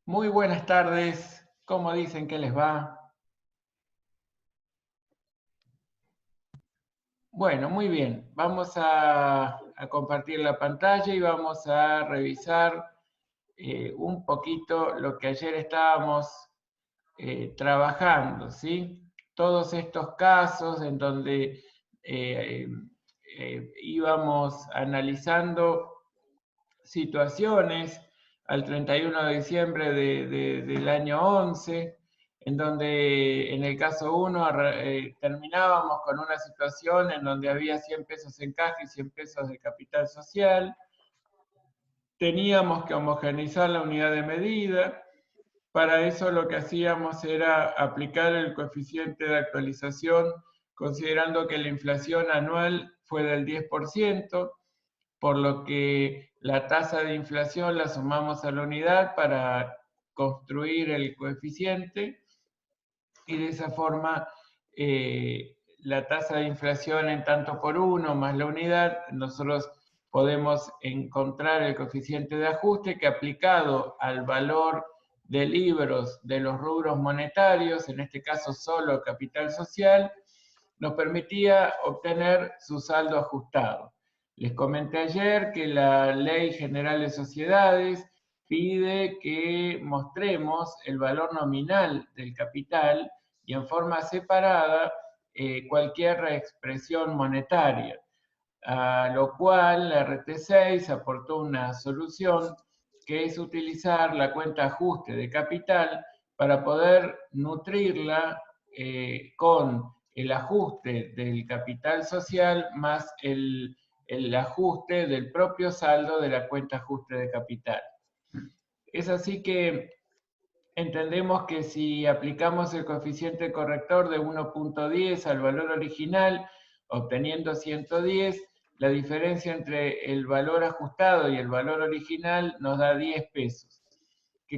Muy buenas tardes, ¿cómo dicen que les va? Bueno, muy bien, vamos a compartir la pantalla y vamos a revisar un poquito lo que ayer estábamos trabajando, ¿sí? Todos estos casos en donde íbamos analizando situaciones al 31 de diciembre del año 11, en donde en el caso 1 terminábamos con una situación en donde había 100 pesos en caja y 100 pesos de capital social. Teníamos que homogeneizar la unidad de medida. Para eso lo que hacíamos era aplicar el coeficiente de actualización considerando que la inflación anual fue del 10%, por lo que la tasa de inflación la sumamos a la unidad para construir el coeficiente y de esa forma la tasa de inflación en tanto por uno más la unidad, nosotros podemos encontrar el coeficiente de ajuste que aplicado al valor de libros de los rubros monetarios, en este caso solo capital social, nos permitía obtener su saldo ajustado. Les comenté ayer que la Ley General de Sociedades pide que mostremos el valor nominal del capital y en forma separada cualquier expresión monetaria, a lo cual la RT6 aportó una solución que es utilizar la cuenta ajuste de capital para poder nutrirla con el ajuste del capital social más el ajuste del propio saldo de la cuenta ajuste de capital. Es así que entendemos que si aplicamos el coeficiente corrector de 1.10 al valor original, obteniendo 110, la diferencia entre el valor ajustado y el valor original nos da 10 pesos.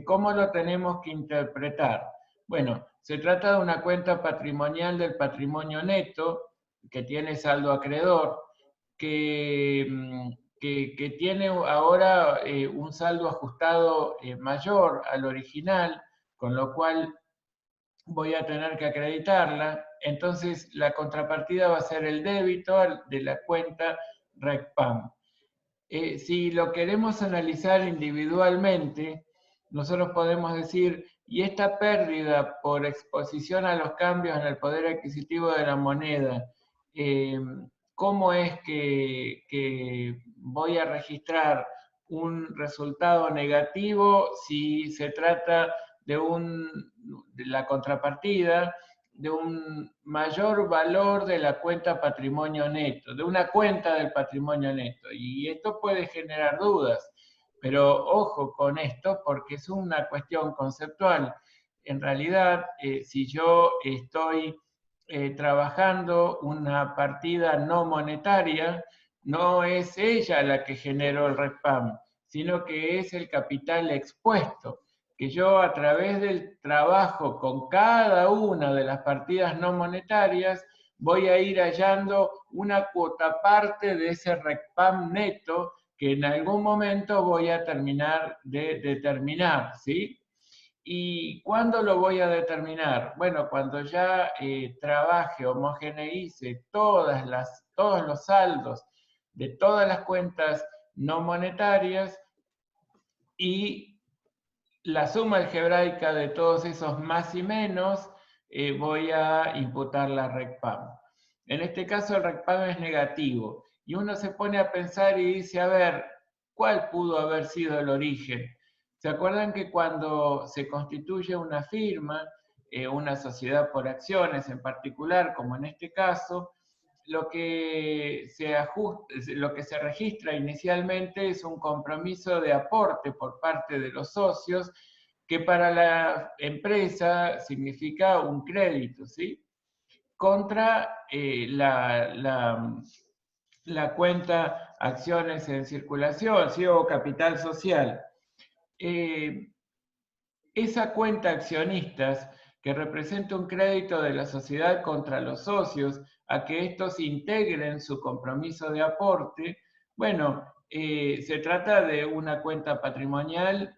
¿Cómo lo tenemos que interpretar? Bueno, se trata de una cuenta patrimonial del patrimonio neto que tiene saldo acreedor, que, que tiene ahora un saldo ajustado mayor al original, con lo cual voy a tener que acreditarla. Entonces, la contrapartida va a ser el débito de la cuenta RECPAM. Si lo queremos analizar individualmente, nosotros podemos decir, y esta pérdida por exposición a los cambios en el poder adquisitivo de la moneda, ¿cómo es que voy a registrar un resultado negativo si se trata de la contrapartida de un mayor valor de la cuenta patrimonio neto, de una cuenta del patrimonio neto? Y esto puede generar dudas, pero ojo con esto porque es una cuestión conceptual. En realidad, si yo estoy trabajando una partida no monetaria, no es ella la que generó el REPAM, sino que es el capital expuesto, que yo a través del trabajo con cada una de las partidas no monetarias voy a ir hallando una cuota parte de ese RECPAM neto que en algún momento voy a terminar de determinar, ¿sí? ¿Y cuándo lo voy a determinar? Bueno, cuando ya trabaje, homogeneice todos los saldos de todas las cuentas no monetarias y la suma algebraica de todos esos más y menos, voy a imputar la RECPAM. En este caso el RECPAM es negativo y uno se pone a pensar y dice, a ver, ¿cuál pudo haber sido el origen? ¿Se acuerdan que cuando se constituye una firma, una sociedad por acciones en particular, como en este caso, lo que se registra inicialmente es un compromiso de aporte por parte de los socios, que para la empresa significa un crédito, ¿sí? Contra la cuenta acciones en circulación, ¿sí? O capital social. Eh, esa cuenta accionistas que representa un crédito de la sociedad contra los socios a que estos integren su compromiso de aporte, bueno, se trata de una cuenta patrimonial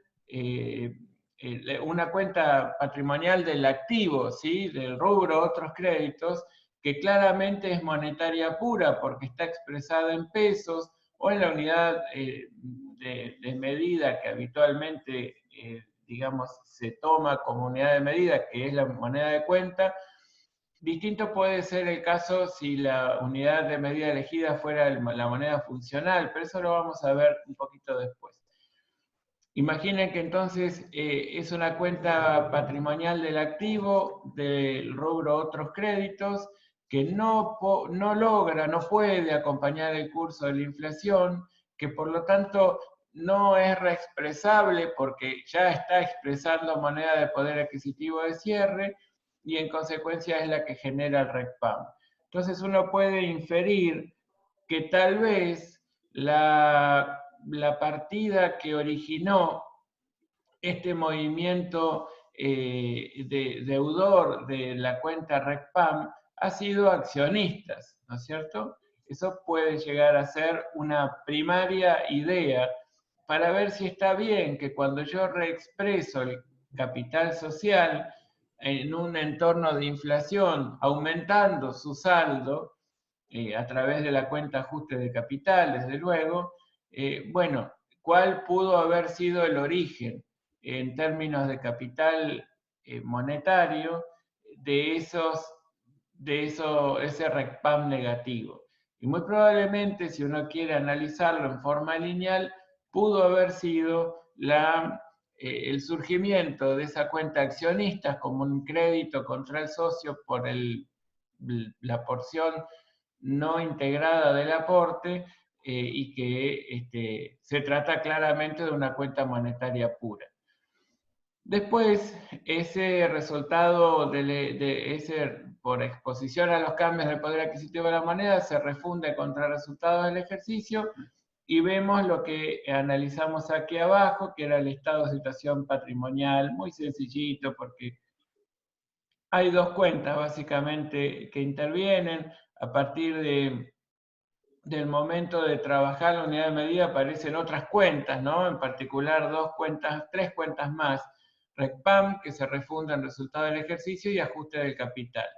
una cuenta patrimonial del activo, ¿sí? Del rubro otros créditos, que claramente es monetaria pura porque está expresada en pesos o en la unidad de medida que habitualmente, digamos, se toma como unidad de medida, que es la moneda de cuenta. Distinto puede ser el caso si la unidad de medida elegida fuera la moneda funcional, pero eso lo vamos a ver un poquito después. Imaginen que entonces es una cuenta patrimonial del activo del rubro otros créditos que no logra, no puede acompañar el curso de la inflación, que por lo tanto no es reexpresable porque ya está expresando moneda de poder adquisitivo de cierre y en consecuencia es la que genera el RECPAM. Entonces uno puede inferir que tal vez la partida que originó este movimiento deudor de la cuenta RECPAM ha sido accionistas, ¿no es cierto? Eso puede llegar a ser una primaria idea para ver si está bien que cuando yo reexpreso el capital social en un entorno de inflación, aumentando su saldo, a través de la cuenta ajuste de capital, desde luego, bueno, ¿cuál pudo haber sido el origen en términos de capital monetario de ese RECPAM negativo? Y muy probablemente, si uno quiere analizarlo en forma lineal, pudo haber sido el surgimiento de esa cuenta accionistas como un crédito contra el socio por la porción no integrada del aporte y que se trata claramente de una cuenta monetaria pura. Después, ese resultado por exposición a los cambios del poder adquisitivo de la moneda se refunde contra el resultado del ejercicio y vemos lo que analizamos aquí abajo, que era el estado de situación patrimonial, muy sencillito porque hay dos cuentas básicamente que intervienen. A partir del momento de trabajar la unidad de medida aparecen otras cuentas, ¿no? En particular tres cuentas más. RECPAM, que se refunda en resultado del ejercicio, y ajuste del capital.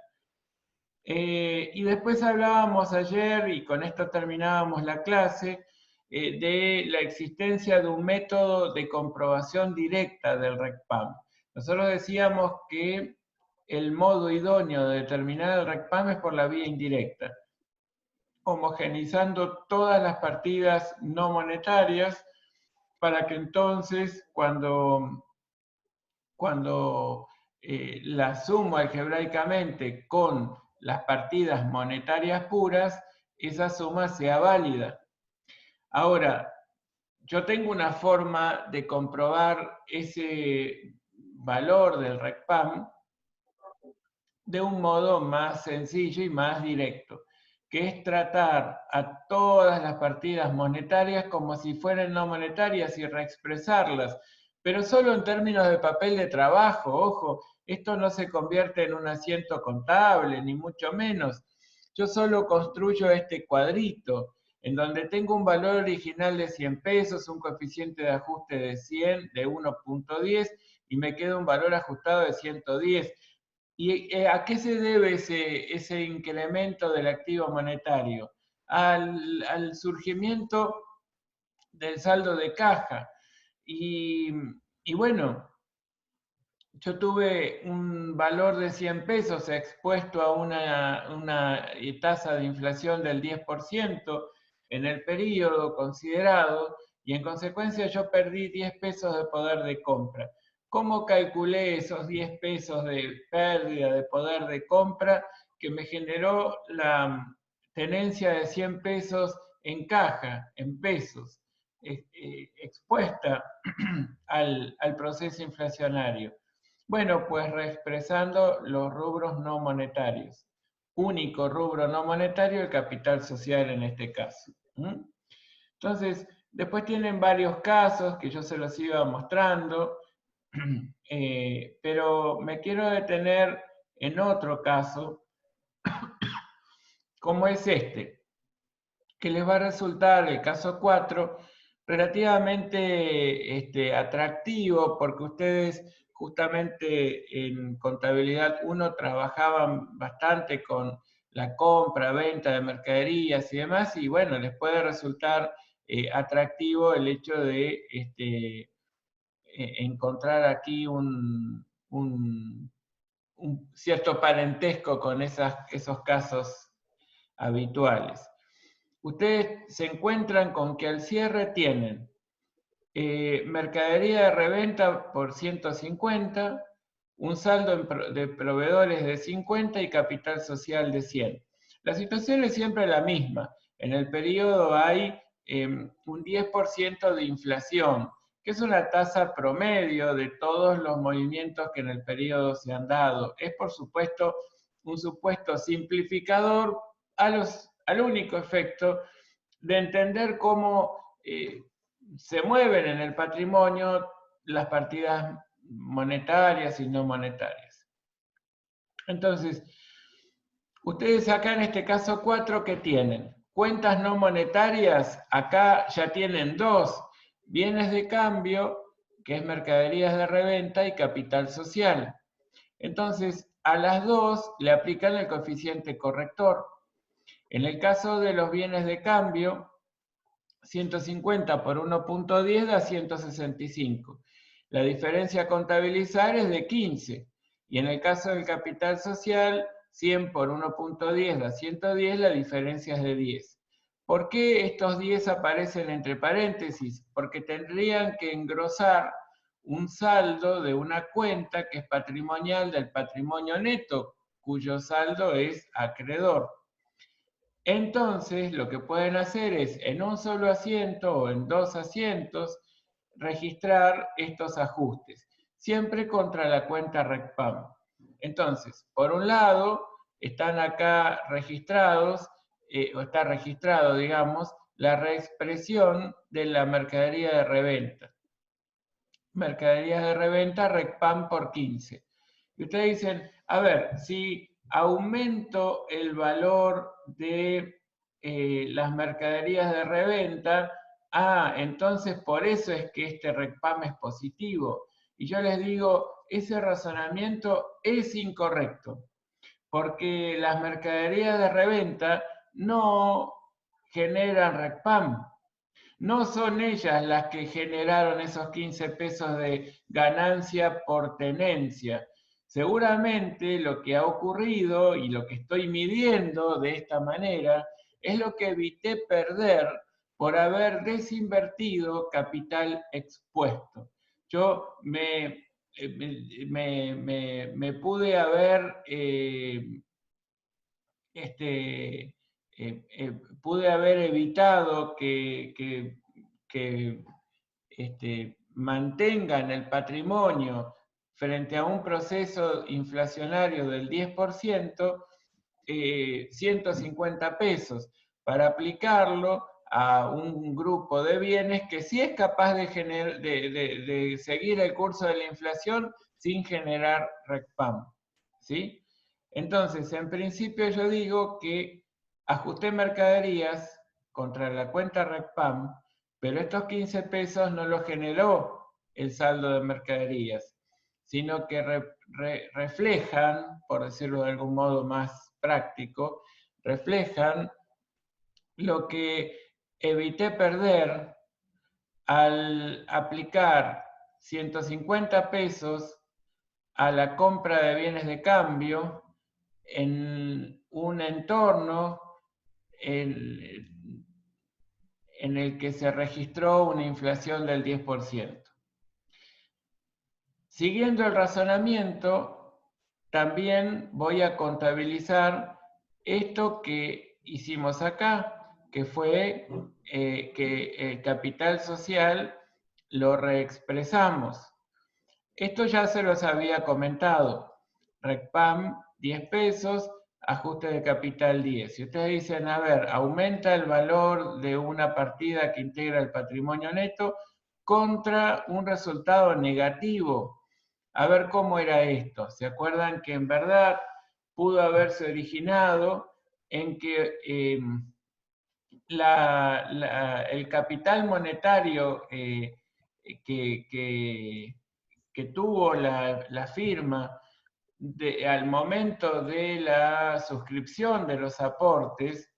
Y después hablábamos ayer, y con esto terminábamos la clase, de la existencia de un método de comprobación directa del RECPAM. Nosotros decíamos que el modo idóneo de determinar el RECPAM es por la vía indirecta, homogeneizando todas las partidas no monetarias para que entonces cuando la sumo algebraicamente con las partidas monetarias puras, esa suma sea válida. Ahora, yo tengo una forma de comprobar ese valor del RECPAM de un modo más sencillo y más directo, que es tratar a todas las partidas monetarias como si fueran no monetarias y reexpresarlas, pero solo en términos de papel de trabajo. Ojo, esto no se convierte en un asiento contable, ni mucho menos. Yo solo construyo este cuadrito, en donde tengo un valor original de 100 pesos, un coeficiente de ajuste de 100, de 1.10, y me queda un valor ajustado de 110. ¿Y a qué se debe ese incremento del activo monetario? Al surgimiento del saldo de caja. Y bueno, yo tuve un valor de 100 pesos expuesto a una tasa de inflación del 10% en el periodo considerado, y en consecuencia yo perdí 10 pesos de poder de compra. ¿Cómo calculé esos 10 pesos de pérdida de poder de compra que me generó la tenencia de 100 pesos en caja, en pesos, expuesta al proceso inflacionario? Bueno, pues reexpresando los rubros no monetarios. Único rubro no monetario, el capital social en este caso. Entonces, después tienen varios casos que yo se los iba mostrando, pero me quiero detener en otro caso, como es este, que les va a resultar, el caso 4, relativamente atractivo, porque ustedes justamente en contabilidad 1 trabajaban bastante con la compra, venta de mercaderías y demás, y bueno, les puede resultar atractivo el hecho de encontrar aquí un cierto parentesco con esos casos habituales. Ustedes se encuentran con que al cierre tienen mercadería de reventa por 150, un saldo de proveedores de 50 y capital social de 100. La situación es siempre la misma. En el periodo hay un 10% de inflación, que es una tasa promedio de todos los movimientos que en el periodo se han dado. Es, por supuesto, un supuesto simplificador al único efecto de entender cómo se mueven en el patrimonio las partidas monetarias y no monetarias. Entonces, ustedes acá en este caso 4, ¿qué tienen? Cuentas no monetarias, acá ya tienen 2, bienes de cambio, que es mercaderías de reventa, y capital social. Entonces, a las 2 le aplican el coeficiente corrector. En el caso de los bienes de cambio, 150 por 1.10 da 165. La diferencia a contabilizar es de 15. Y en el caso del capital social, 100 por 1.10 da 110, la diferencia es de 10. ¿Por qué estos 10 aparecen entre paréntesis? Porque tendrían que engrosar un saldo de una cuenta que es patrimonial del patrimonio neto, cuyo saldo es acreedor. Entonces, lo que pueden hacer es, en un solo asiento o en 2 asientos, registrar estos ajustes, siempre contra la cuenta RECPAM. Entonces, por un lado, están acá registrados, o está registrado, digamos, la reexpresión de la mercadería de reventa. Mercaderías de reventa RECPAM por 15. Y ustedes dicen, a ver, si aumento el valor de las mercaderías de reventa, entonces por eso es que este RECPAM es positivo. Y yo les digo, ese razonamiento es incorrecto, porque las mercaderías de reventa no generan RECPAM. No son ellas las que generaron esos 15 pesos de ganancia por tenencia. Seguramente lo que ha ocurrido y lo que estoy midiendo de esta manera es lo que evité perder por haber desinvertido capital expuesto. Yo me pude haber pude haber evitado que mantengan el patrimonio frente a un proceso inflacionario del 10%, 150 pesos, para aplicarlo a un grupo de bienes que sí es capaz de seguir el curso de la inflación sin generar RECPAM, ¿sí? Entonces, en principio yo digo que ajusté mercaderías contra la cuenta RECPAM, pero estos 15 pesos no los generó el saldo de mercaderías, sino que reflejan, por decirlo de algún modo más práctico, reflejan lo que evité perder al aplicar 150 pesos a la compra de bienes de cambio en un entorno en el que se registró una inflación del 10%. Siguiendo el razonamiento, también voy a contabilizar esto que hicimos acá, que fue que el capital social lo reexpresamos. Esto ya se los había comentado. RECPAM 10 pesos, ajuste de capital 10. Si ustedes dicen, a ver, aumenta el valor de una partida que integra el patrimonio neto contra un resultado negativo. A ver cómo era esto. ¿Se acuerdan que en verdad pudo haberse originado en que el capital monetario que, que tuvo la firma al momento de la suscripción de los aportes,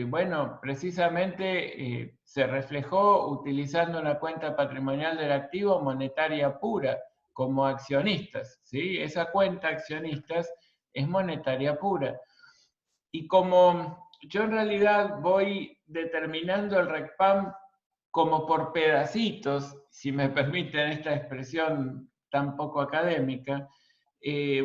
bueno, precisamente se reflejó utilizando una cuenta patrimonial del activo monetaria pura como accionistas, ¿sí? Esa cuenta accionistas es monetaria pura. Y como yo en realidad voy determinando el RECPAM como por pedacitos, si me permiten esta expresión tan poco académica,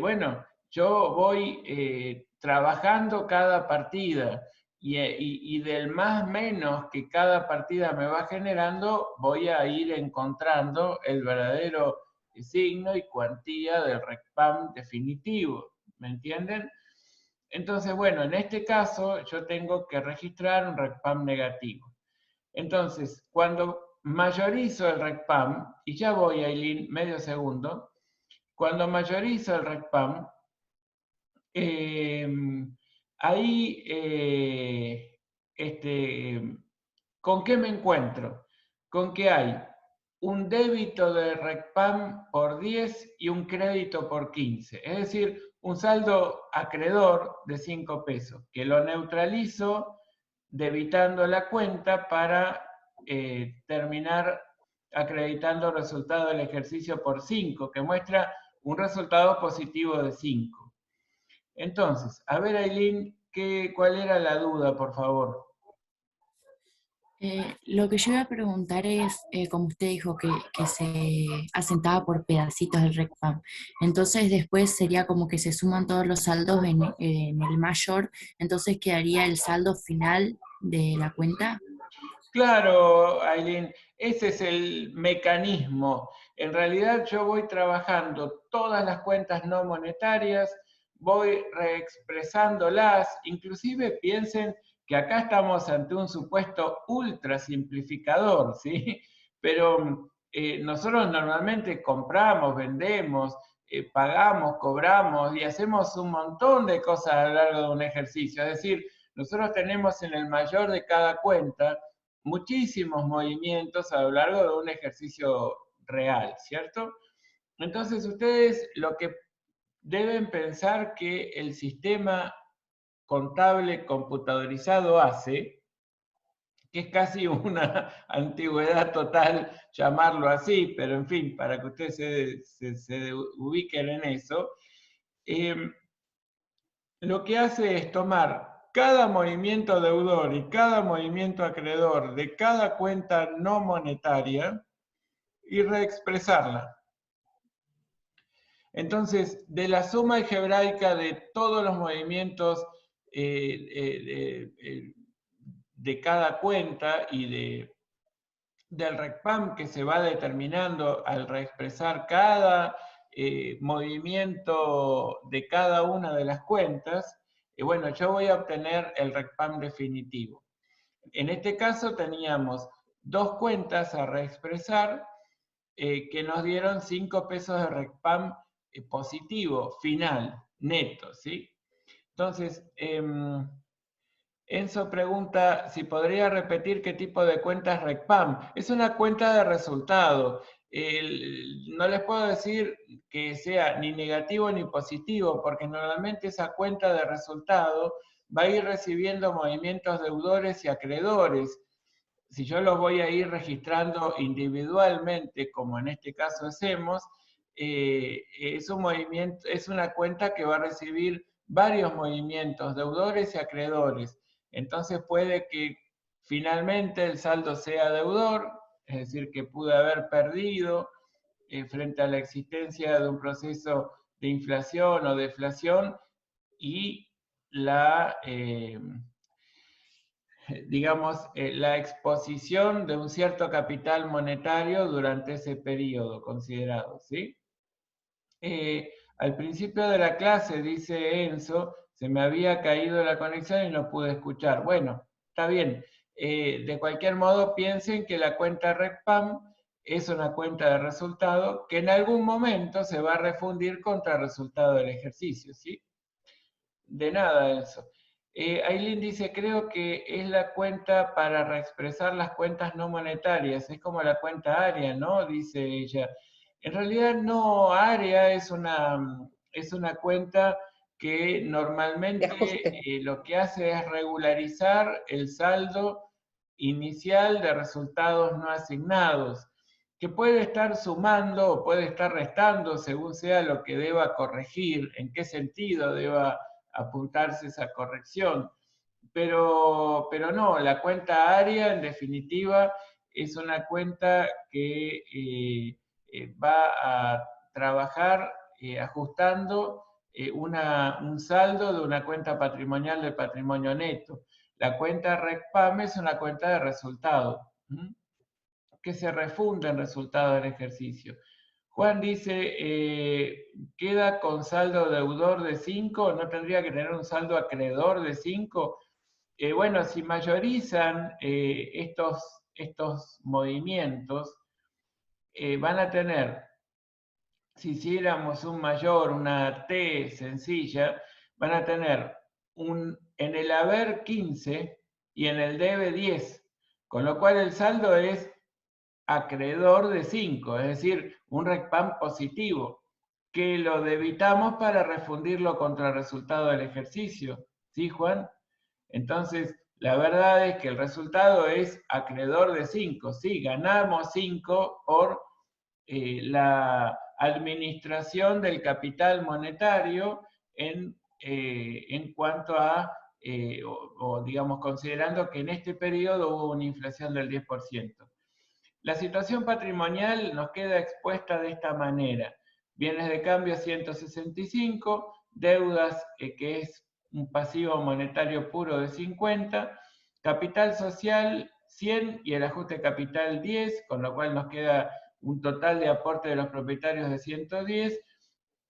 bueno, yo voy trabajando cada partida y del más menos que cada partida me va generando, voy a ir encontrando el verdadero signo y cuantía del RECPAM definitivo. ¿Me entienden? Entonces, bueno, en este caso yo tengo que registrar un RECPAM negativo. Entonces, cuando mayorizo el RECPAM, y ya voy, Aileen, medio segundo, cuando mayorizo el RECPAM, ahí, ¿con qué me encuentro? Con que hay un débito de RECPAM por 10 y un crédito por 15. Es decir, un saldo acreedor de 5 pesos, que lo neutralizo debitando la cuenta para terminar acreditando el resultado del ejercicio por 5, que muestra un resultado positivo de 5. Entonces, a ver, Aileen, ¿cuál era la duda, por favor? Lo que yo iba a preguntar es, como usted dijo, que se asentaba por pedacitos el RECPAM. Entonces después sería como que se suman todos los saldos en el mayor, entonces quedaría el saldo final de la cuenta. Claro, Aileen, ese es el mecanismo. En realidad yo voy trabajando todas las cuentas no monetarias, voy reexpresándolas, inclusive piensen que acá estamos ante un supuesto ultra simplificador, ¿sí? Pero nosotros normalmente compramos, vendemos, pagamos, cobramos y hacemos un montón de cosas a lo largo de un ejercicio. Es decir, nosotros tenemos en el mayor de cada cuenta muchísimos movimientos a lo largo de un ejercicio real, ¿cierto? Entonces ustedes lo que deben pensar que el sistema contable computadorizado hace, que es casi una antigüedad total llamarlo así, pero en fin, para que ustedes se ubiquen en eso, eh, lo que hace es tomar cada movimiento deudor y cada movimiento acreedor de cada cuenta no monetaria y reexpresarla. Entonces, de la suma algebraica de todos los movimientos de cada cuenta y del RECPAM que se va determinando al reexpresar cada movimiento de cada una de las cuentas, bueno, yo voy a obtener el RECPAM definitivo. En este caso teníamos dos cuentas a reexpresar que nos dieron 5 pesos de RECPAM positivo, final, neto, ¿sí? Entonces, Enzo pregunta si podría repetir qué tipo de cuenta es RECPAM. Es una cuenta de resultado. No les puedo decir que sea ni negativo ni positivo, porque normalmente esa cuenta de resultado va a ir recibiendo movimientos deudores y acreedores. Si yo los voy a ir registrando individualmente, como en este caso hacemos, es un movimiento, es una cuenta que va a recibir varios movimientos, deudores y acreedores. Entonces puede que finalmente el saldo sea deudor, es decir, que pude haber perdido frente a la existencia de un proceso de inflación o deflación y la, digamos, la exposición de un cierto capital monetario durante ese periodo considerado, ¿sí? Al principio de la clase, dice Enzo, se me había caído la conexión y no pude escuchar. Bueno, está bien. De cualquier modo, piensen que la cuenta RECPAM es una cuenta de resultado que en algún momento se va a refundir contra el resultado del ejercicio, ¿sí? De nada, Enzo. Aileen dice, creo que es la cuenta para reexpresar las cuentas no monetarias, es como la cuenta área, ¿no? Dice ella. En realidad no, área es una cuenta que De normalmente ajuste. lo que hace es regularizar el saldo inicial de resultados no asignados, que puede estar sumando o puede estar restando según sea lo que deba corregir, en qué sentido deba apuntarse esa corrección. Pero no, la cuenta área en definitiva es una cuenta que va a trabajar ajustando un saldo de una cuenta patrimonial de patrimonio neto. La cuenta RECPAM es una cuenta de resultado, que se refunde en resultado del ejercicio. Juan dice, queda con saldo deudor de 5, ¿no tendría que tener un saldo acreedor de 5? Bueno, si mayorizan estos movimientos, van a tener, si hiciéramos un mayor, una T sencilla, van a tener en el haber 15 y en el debe 10, con lo cual el saldo es acreedor de 5, es decir, un RECPAM positivo, que lo debitamos para refundirlo contra el resultado del ejercicio. ¿Sí, Juan? Entonces, la verdad es que el resultado es acreedor de 5. Sí, ganamos 5 por la administración del capital monetario en cuanto a, digamos, considerando que en este periodo hubo una inflación del 10%. La situación patrimonial nos queda expuesta de esta manera. Bienes de cambio 165, deudas que es un pasivo monetario puro de 50, capital social 100 y el ajuste capital 10, con lo cual nos queda un total de aporte de los propietarios de 110,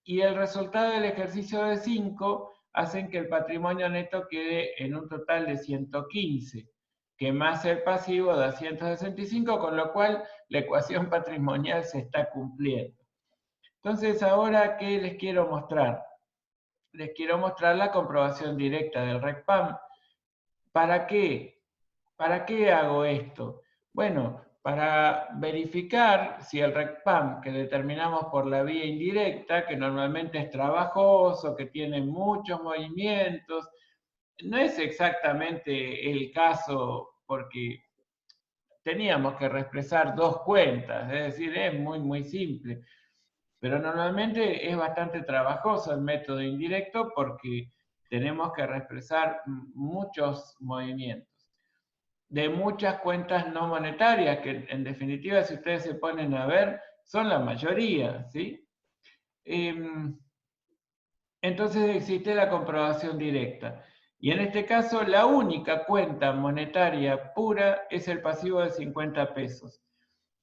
y el resultado del ejercicio de 5 hacen que el patrimonio neto quede en un total de 115, que más el pasivo da 165, con lo cual la ecuación patrimonial se está cumpliendo. Entonces, ahora, ¿qué les quiero mostrar? Les quiero mostrar la comprobación directa del RECPAM. ¿Para qué? ¿Para qué hago esto? Bueno, para verificar si el RECPAM que determinamos por la vía indirecta, que normalmente es trabajoso, que tiene muchos movimientos, no es exactamente el caso porque teníamos que reexpresar dos cuentas, es decir, es muy simple. Pero normalmente es bastante trabajoso el método indirecto porque tenemos que reexpresar muchos movimientos de muchas cuentas no monetarias, que en definitiva, si ustedes se ponen a ver, son la mayoría, ¿sí? Entonces existe la comprobación directa. Y en este caso, la única cuenta monetaria pura es el pasivo de 50 pesos.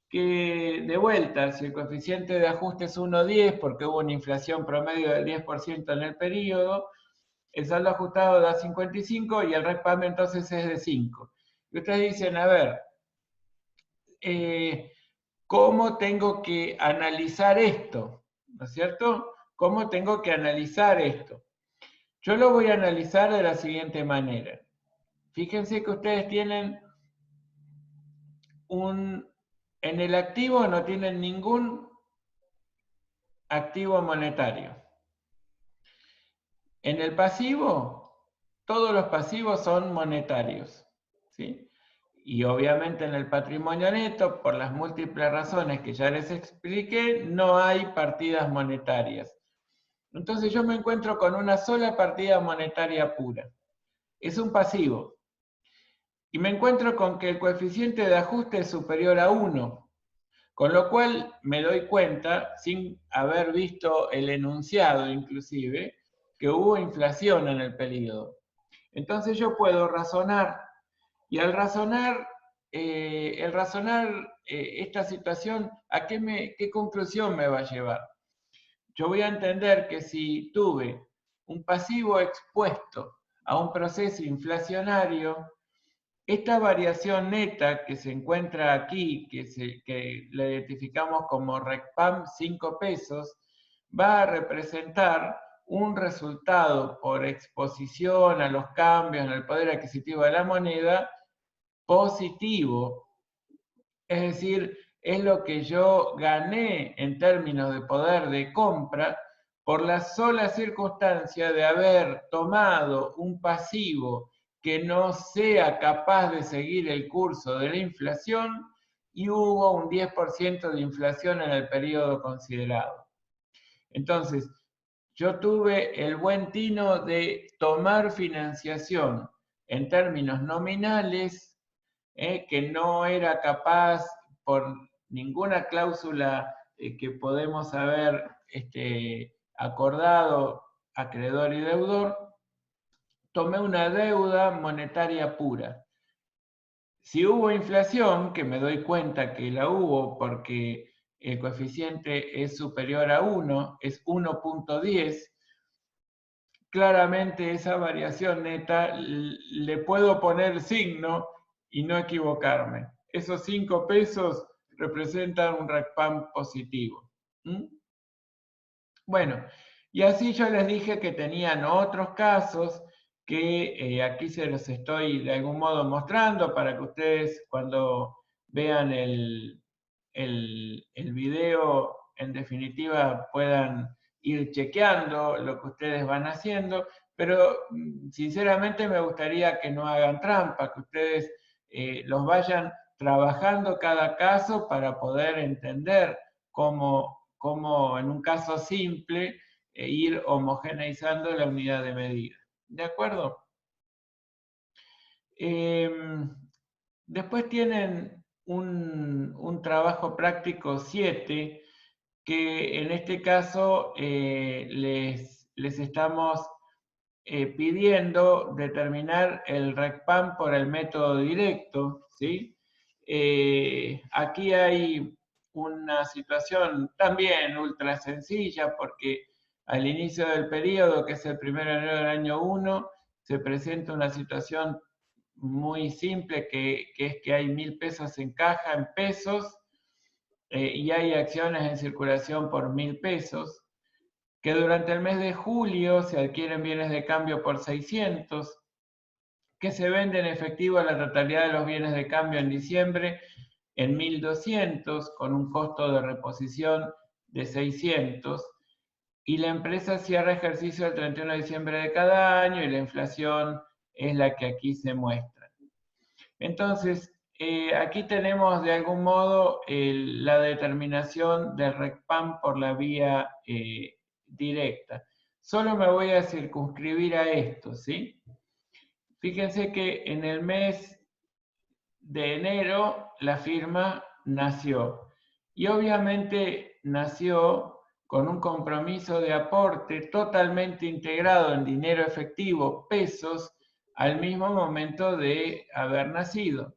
Que de vuelta, si el coeficiente de ajuste es 1,10 porque hubo una inflación promedio del 10% en el periodo, el saldo ajustado da 55 y el RECPAM entonces es de 5. Y ustedes dicen, a ver, ¿cómo tengo que analizar esto? ¿No es cierto? ¿Cómo tengo que analizar esto? Yo lo voy a analizar de la siguiente manera. Fíjense que ustedes tienen en el activo no tienen ningún activo monetario. En el pasivo, todos los pasivos son monetarios, ¿sí? Y obviamente en el patrimonio neto, por las múltiples razones que ya les expliqué, no hay partidas monetarias. Entonces yo me encuentro con una sola partida monetaria pura. Es un pasivo. Y me encuentro con que el coeficiente de ajuste es superior a 1. Con lo cual me doy cuenta, sin haber visto el enunciado inclusive, que hubo inflación en el periodo. Entonces yo puedo razonar, y al razonar, esta situación, ¿a qué conclusión me va a llevar? Yo voy a entender que si tuve un pasivo expuesto a un proceso inflacionario, esta variación neta que se encuentra aquí, que la identificamos como RECPAM 5 pesos, va a representar un resultado por exposición a los cambios en el poder adquisitivo de la moneda positivo. Es decir, es lo que yo gané en términos de poder de compra por la sola circunstancia de haber tomado un pasivo que no sea capaz de seguir el curso de la inflación y hubo un 10% de inflación en el periodo considerado. Entonces, yo tuve el buen tino de tomar financiación en términos nominales, que no era capaz por ninguna cláusula que podemos haber acordado acreedor y deudor, tomé una deuda monetaria pura. Si hubo inflación, que me doy cuenta que la hubo porque el coeficiente es superior a 1, es 1.10, claramente esa variación neta le puedo poner signo y no equivocarme. Esos 5 pesos representan un RECPAM positivo. Bueno, y así yo les dije que tenían otros casos que aquí se los estoy de algún modo mostrando para que ustedes cuando vean el video en definitiva puedan ir chequeando lo que ustedes van haciendo, pero sinceramente me gustaría que no hagan trampa, que ustedes los vayan trabajando cada caso para poder entender cómo en un caso simple ir homogeneizando la unidad de medida. ¿De acuerdo? Después tienen un trabajo práctico 7, que en este caso les estamos pidiendo determinar el RECPAM por el método directo, ¿sí? Aquí hay una situación también ultra sencilla, porque al inicio del periodo, que es el 1 de enero del año 1, se presenta una situación muy simple, que es que hay 1.000 pesos en caja en pesos, y hay acciones en circulación por 1.000 pesos, que durante el mes de julio se adquieren bienes de cambio por 600, que se vende en efectivo la totalidad de los bienes de cambio en diciembre en 1.200, con un costo de reposición de 600, y la empresa cierra ejercicio el 31 de diciembre de cada año y la inflación es la que aquí se muestra. Entonces, aquí tenemos de algún modo la determinación del RECPAM por la vía directa. Solo me voy a circunscribir a esto, ¿sí? Fíjense que en el mes de enero la firma nació. Y obviamente nació con un compromiso de aporte totalmente integrado en dinero efectivo, pesos, al mismo momento de haber nacido.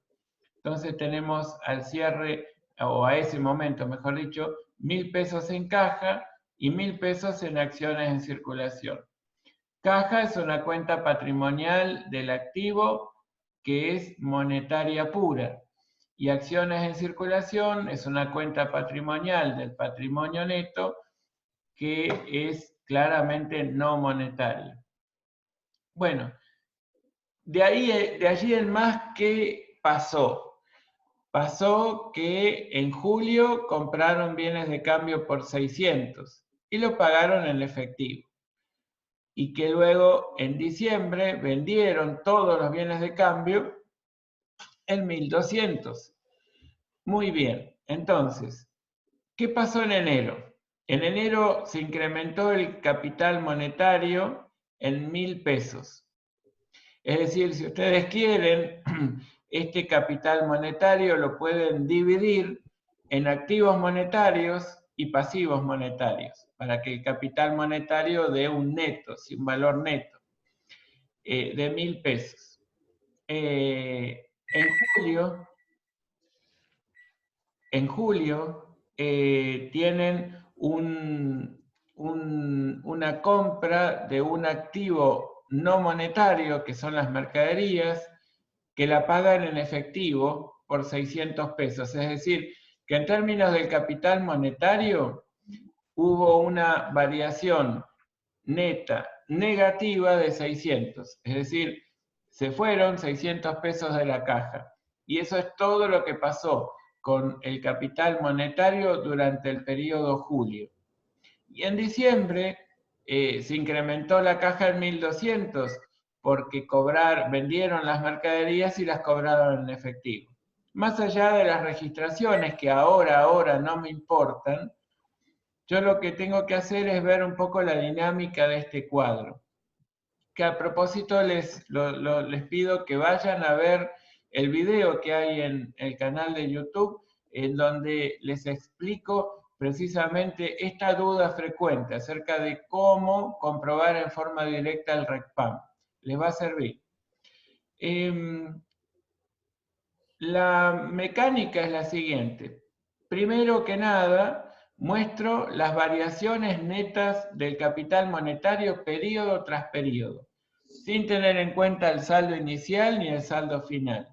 Entonces tenemos al cierre, o a ese momento, mejor dicho, 1.000 pesos en caja y 1.000 pesos en acciones en circulación. Caja es una cuenta patrimonial del activo que es monetaria pura. Y acciones en circulación es una cuenta patrimonial del patrimonio neto que es claramente no monetaria. Bueno, de allí en más, ¿qué pasó? Pasó que en julio compraron bienes de cambio por 600 y lo pagaron en efectivo. Y que luego en diciembre vendieron todos los bienes de cambio en 1.200. Muy bien, entonces, ¿qué pasó en enero? En enero se incrementó el capital monetario en 1.000 pesos. Es decir, si ustedes quieren, este capital monetario lo pueden dividir en activos monetarios y pasivos monetarios, para que el capital monetario dé un neto, un valor neto de 1.000 pesos. En julio tienen una compra de un activo no monetario, que son las mercaderías, que la pagan en efectivo por 600 pesos. Es decir, que en términos del capital monetario hubo una variación neta negativa de 600, es decir, se fueron 600 pesos de la caja. Y eso es todo lo que pasó con el capital monetario durante el periodo julio. Y en diciembre se incrementó la caja en 1.200 porque vendieron las mercaderías y las cobraron en efectivo. Más allá de las registraciones que ahora no me importan, yo lo que tengo que hacer es ver un poco la dinámica de este cuadro. Que a propósito les pido que vayan a ver el video que hay en el canal de YouTube, en donde les explico precisamente esta duda frecuente acerca de cómo comprobar en forma directa el RECPAM. Les va a servir. La mecánica es la siguiente. Primero que nada, muestro las variaciones netas del capital monetario periodo tras periodo, sin tener en cuenta el saldo inicial ni el saldo final.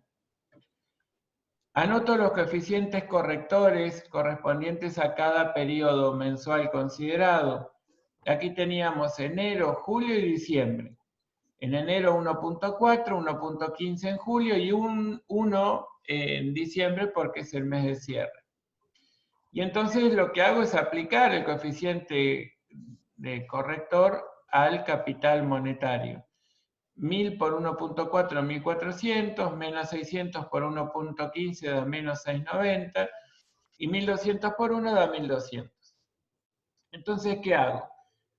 Anoto los coeficientes correctores correspondientes a cada periodo mensual considerado. Aquí teníamos enero, julio y diciembre. En enero 1.4, 1.15 en julio y 1 en diciembre porque es el mes de cierre. Y entonces lo que hago es aplicar el coeficiente de corrector al capital monetario. 1000 por 1.4, 1400, menos 600 por 1.15 da menos 690, y 1200 por 1 da 1200. Entonces, ¿qué hago?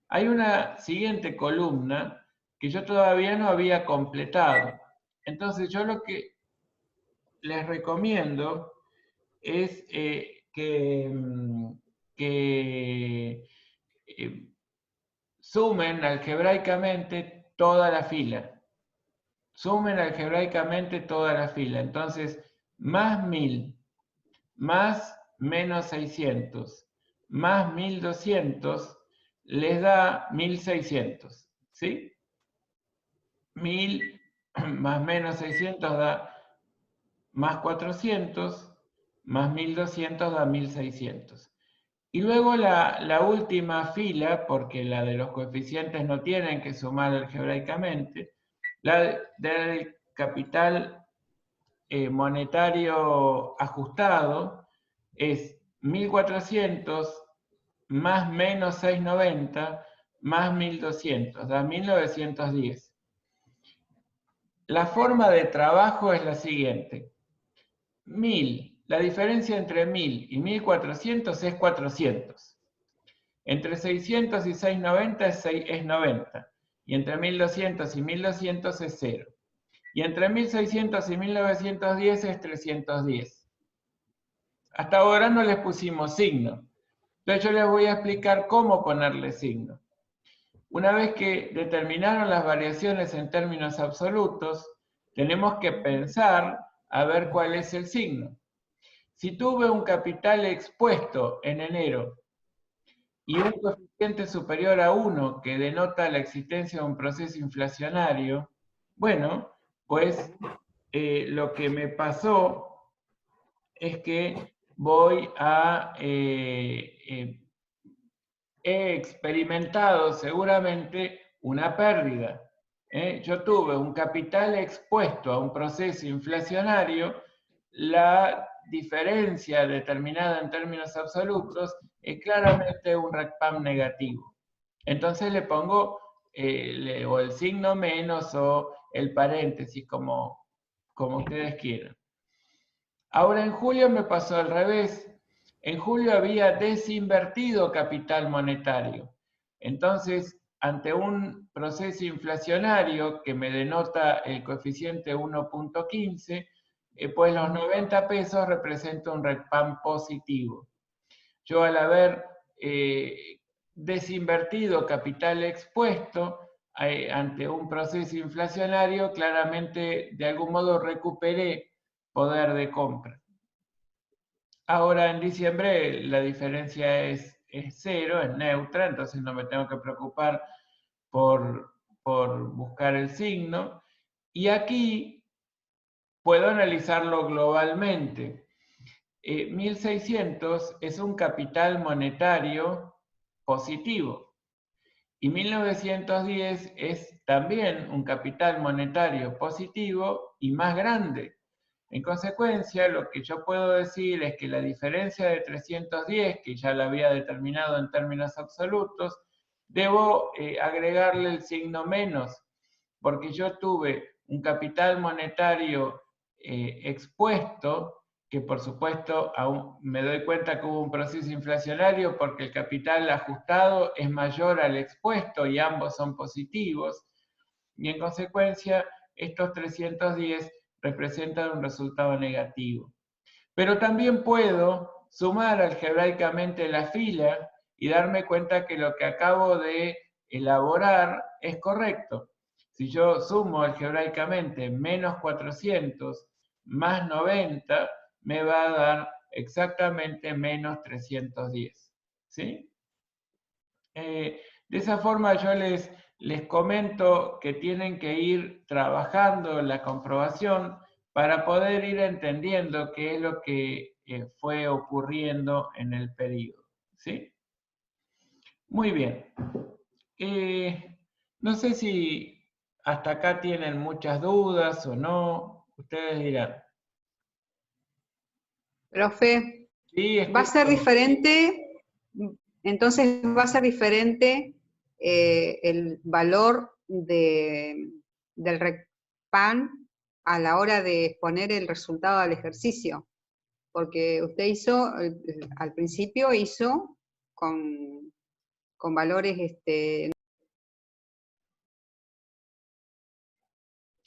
Hay una siguiente columna que yo todavía no había completado. Entonces, yo lo que les recomiendo es que sumen algebraicamente toda la fila. Sumen algebraicamente toda la fila. Entonces, más 1000, más menos 600, más 1200, les da 1600. ¿Sí? 1000 más menos 600 da más 400, más 1200 da 1600. Y luego la última fila, porque la de los coeficientes no tienen que sumar algebraicamente, la del capital monetario ajustado es 1400 más menos 690 más 1200, da 1910. La forma de trabajo es la siguiente. 1000, la diferencia entre 1000 y 1400 es 400. Entre 600 y 690 es 90. Y entre 1200 y 1200 es 0. Y entre 1600 y 1910 es 310. Hasta ahora no les pusimos signo. Entonces yo les voy a explicar cómo ponerle signo. Una vez que determinaron las variaciones en términos absolutos, tenemos que pensar a ver cuál es el signo. Si tuve un capital expuesto en enero y un coeficiente superior a 1 que denota la existencia de un proceso inflacionario, bueno, pues lo que me pasó es que he experimentado seguramente una pérdida. Yo tuve un capital expuesto a un proceso inflacionario, la diferencia determinada en términos absolutos es claramente un RECPAM negativo. Entonces le pongo o el signo menos o el paréntesis, como ustedes quieran. Ahora en julio me pasó al revés. En julio había desinvertido capital monetario. Entonces, ante un proceso inflacionario que me denota el coeficiente 1.15, pues los 90 pesos representan un RECPAM positivo. Yo al haber desinvertido capital expuesto ante un proceso inflacionario, claramente de algún modo recuperé poder de compra. Ahora en diciembre la diferencia es 0, es neutra, entonces no me tengo que preocupar por buscar el signo. Y aquí puedo analizarlo globalmente. 1600 es un capital monetario positivo. Y 1910 es también un capital monetario positivo y más grande. En consecuencia, lo que yo puedo decir es que la diferencia de 310, que ya la había determinado en términos absolutos, debo agregarle el signo menos, porque yo tuve un capital monetario expuesto, que por supuesto aún me doy cuenta que hubo un proceso inflacionario porque el capital ajustado es mayor al expuesto y ambos son positivos, y en consecuencia estos 310 representan un resultado negativo. Pero también puedo sumar algebraicamente la fila y darme cuenta que lo que acabo de elaborar es correcto. Si yo sumo algebraicamente menos 400 más 90, me va a dar exactamente menos 310. ¿Sí? De esa forma yo les comento que tienen que ir trabajando la comprobación para poder ir entendiendo qué es lo que fue ocurriendo en el periodo. ¿Sí? Muy bien. No sé si hasta acá tienen muchas dudas o no. Ustedes dirán. Profe, Sí, va a ser escucho. diferente, entonces va a ser diferente el valor del RECPAN a la hora de exponer el resultado del ejercicio, porque usted hizo, al principio hizo con valores,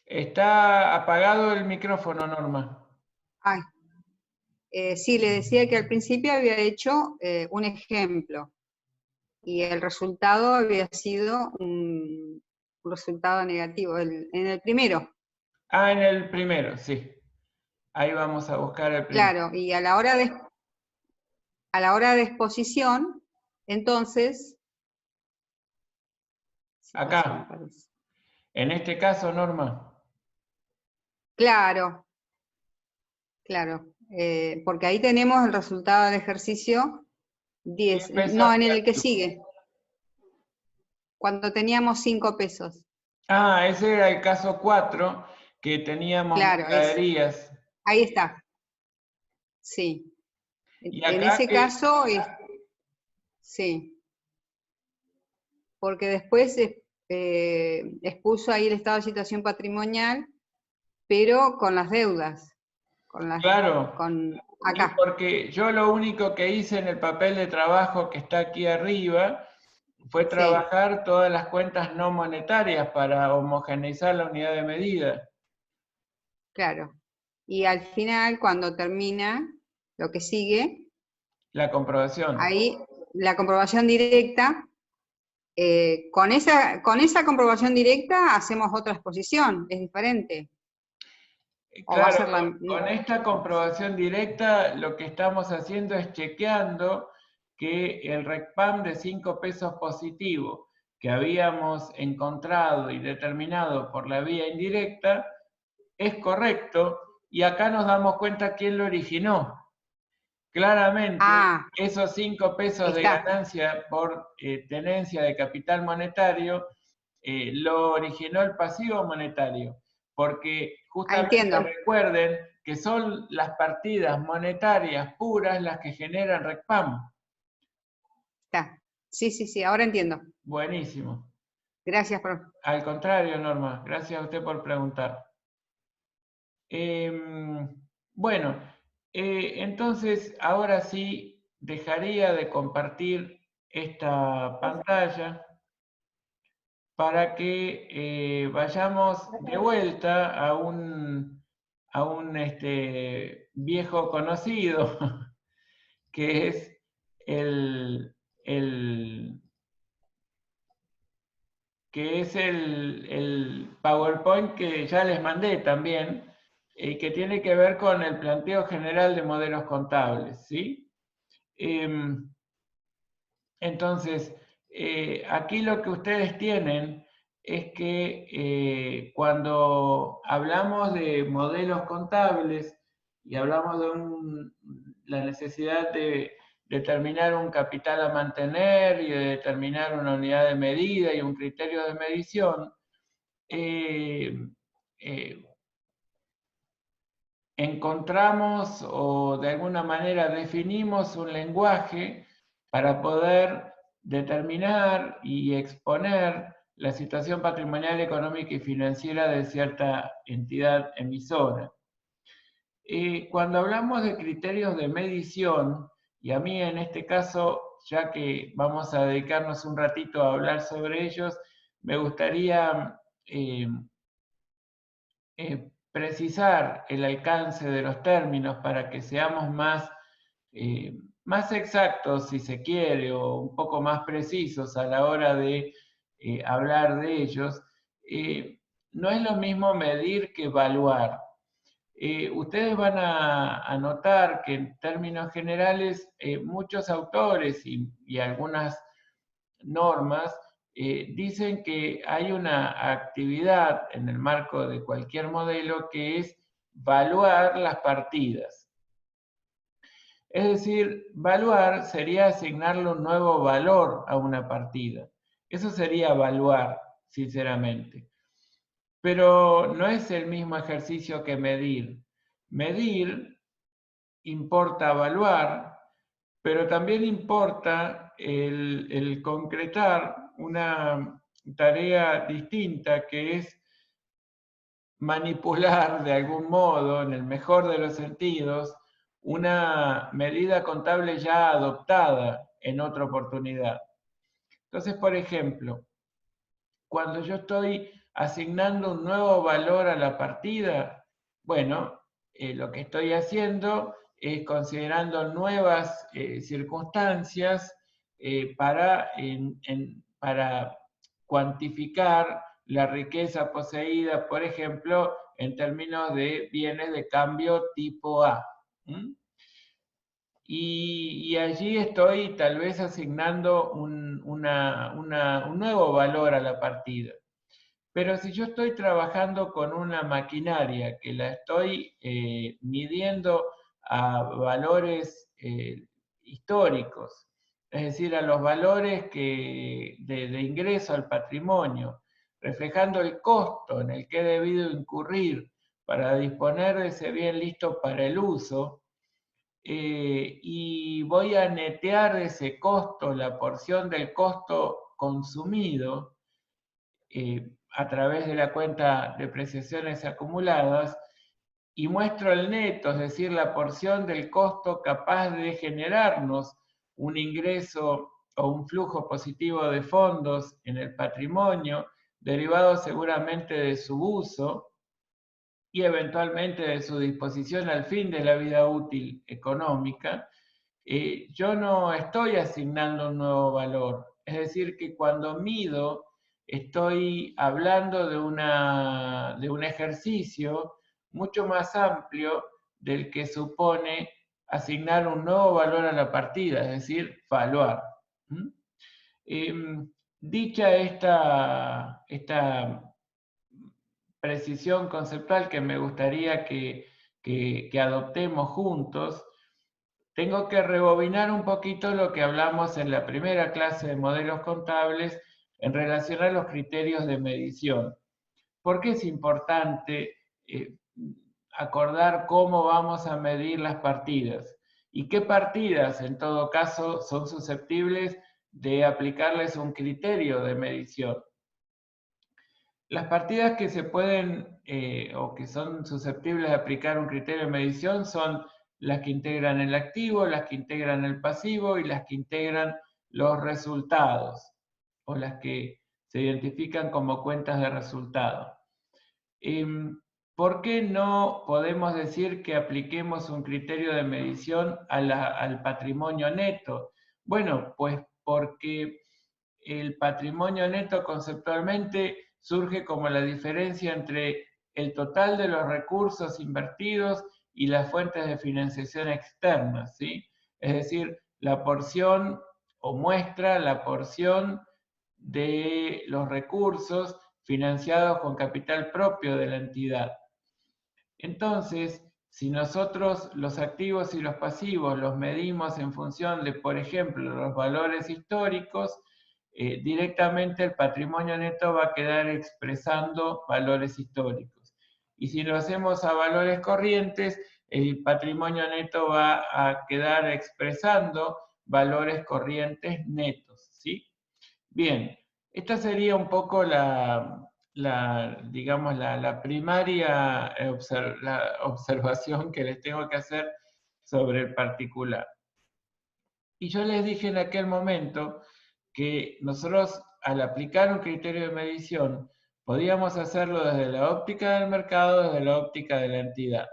Está apagado el micrófono, Norma. ay, sí, le decía que al principio había hecho un ejemplo, y el resultado había sido un resultado negativo, en el primero. Ah, en el primero, sí. Ahí vamos a buscar el primero. Claro, y a la hora de exposición, entonces... Acá, en este caso, Norma. Claro, claro, porque ahí tenemos el resultado del ejercicio 10, 10 pesos no, en el que negativos. sigue, cuando teníamos 5 pesos. Ah, ese era el caso 4, que teníamos Claro, mercaderías. ahí está, sí. Y En acá ese que... caso, sí, porque después expuso ahí el estado de situación patrimonial, pero con las deudas, Claro, y acá. porque yo lo único que hice en el papel de trabajo que está aquí arriba fue Sí, trabajar todas las cuentas no monetarias para homogeneizar la unidad de medida. claro. Y al final, cuando termina lo que sigue, La comprobación. ahí la comprobación directa, con esa comprobación directa hacemos otra exposición, es diferente. O va a Claro, ser con esta comprobación directa lo que estamos haciendo es chequeando que el RECPAM de 5 pesos positivo que habíamos encontrado y determinado por la vía indirecta es correcto, y acá nos damos cuenta quién lo originó. Claramente, esos 5 pesos de está. ganancia por tenencia de capital monetario lo originó el pasivo monetario, porque justamente Entiendo. recuerden que son las partidas monetarias puras las que generan RECPAM. Está. Sí, sí, sí, ahora entiendo. Buenísimo. Gracias, profe. Al contrario, Norma, gracias a usted por preguntar. Bueno, entonces ahora sí dejaría de compartir esta pantalla para que vayamos de vuelta a un viejo conocido, que es el, el PowerPoint que ya les mandé también, que tiene que ver con el planteo general de modelos contables, ¿sí? Entonces, aquí lo que ustedes tienen es que cuando hablamos de modelos contables y hablamos de la necesidad de determinar un capital a mantener y de determinar una unidad de medida y un criterio de medición, encontramos o de alguna manera definimos un lenguaje para poder determinar y exponer la situación patrimonial, económica y financiera de cierta entidad emisora. Cuando hablamos de criterios de medición, y a mí en este caso, ya que vamos a dedicarnos un ratito a hablar sobre ellos, me gustaría precisar el alcance de los términos para que seamos más exactos, si se quiere, o un poco más precisos a la hora de hablar de ellos. No es lo mismo medir que evaluar. Ustedes van a notar que en términos generales muchos autores y algunas normas dicen que hay una actividad en el marco de cualquier modelo que es valuar las partidas. Es decir, valuar sería asignarle un nuevo valor a una partida. Eso sería evaluar, sinceramente. Pero no es el mismo ejercicio que medir. Medir importa evaluar, pero también importa el concretar una tarea distinta que es manipular de algún modo, en el mejor de los sentidos, una medida contable ya adoptada en otra oportunidad. Entonces, por ejemplo, cuando yo estoy asignando un nuevo valor a la partida, bueno, lo que estoy haciendo es considerando nuevas circunstancias para cuantificar la riqueza poseída, por ejemplo, en términos de bienes de cambio tipo A. Y allí estoy tal vez asignando un nuevo valor a la partida. Pero si yo estoy trabajando con una maquinaria que la estoy midiendo a valores históricos, es decir, a los valores de ingreso al patrimonio, reflejando el costo en el que he debido incurrir para disponer de ese bien listo para el uso, y voy a netear de ese costo la porción del costo consumido, a través de la cuenta de depreciaciones acumuladas, y muestro el neto, es decir, la porción del costo capaz de generarnos un ingreso o un flujo positivo de fondos en el patrimonio, derivado seguramente de su uso y eventualmente de su disposición al fin de la vida útil económica. Yo no estoy asignando un nuevo valor. Es decir, que cuando mido, estoy hablando de un ejercicio mucho más amplio del que supone asignar un nuevo valor a la partida, es decir, valuar. Dicha esta precisión conceptual que me gustaría que adoptemos juntos, tengo que rebobinar un poquito lo que hablamos en la primera clase de modelos contables en relación a los criterios de medición. ¿Por qué es importante acordar cómo vamos a medir las partidas? ¿Y qué partidas, en todo caso, son susceptibles de aplicarles un criterio de medición? Las partidas que se pueden o que son susceptibles de aplicar un criterio de medición son las que integran el activo, las que integran el pasivo y las que integran los resultados, o las que se identifican como cuentas de resultado. ¿Por qué no podemos decir que apliquemos un criterio de medición al patrimonio neto? Bueno, pues porque el patrimonio neto conceptualmente surge como la diferencia entre el total de los recursos invertidos y las fuentes de financiación externas, ¿sí? Es decir, la porción o muestra la porción de los recursos financiados con capital propio de la entidad. Entonces, si nosotros los activos y los pasivos los medimos en función de, por ejemplo, los valores históricos, directamente el patrimonio neto va a quedar expresando valores históricos. Y si lo hacemos a valores corrientes, el patrimonio neto va a quedar expresando valores corrientes netos, ¿sí? Bien, esta sería un poco digamos, la primaria la observación que les tengo que hacer sobre el particular. Y yo les dije en aquel momento que nosotros, al aplicar un criterio de medición, podíamos hacerlo desde la óptica del mercado, desde la óptica de la entidad.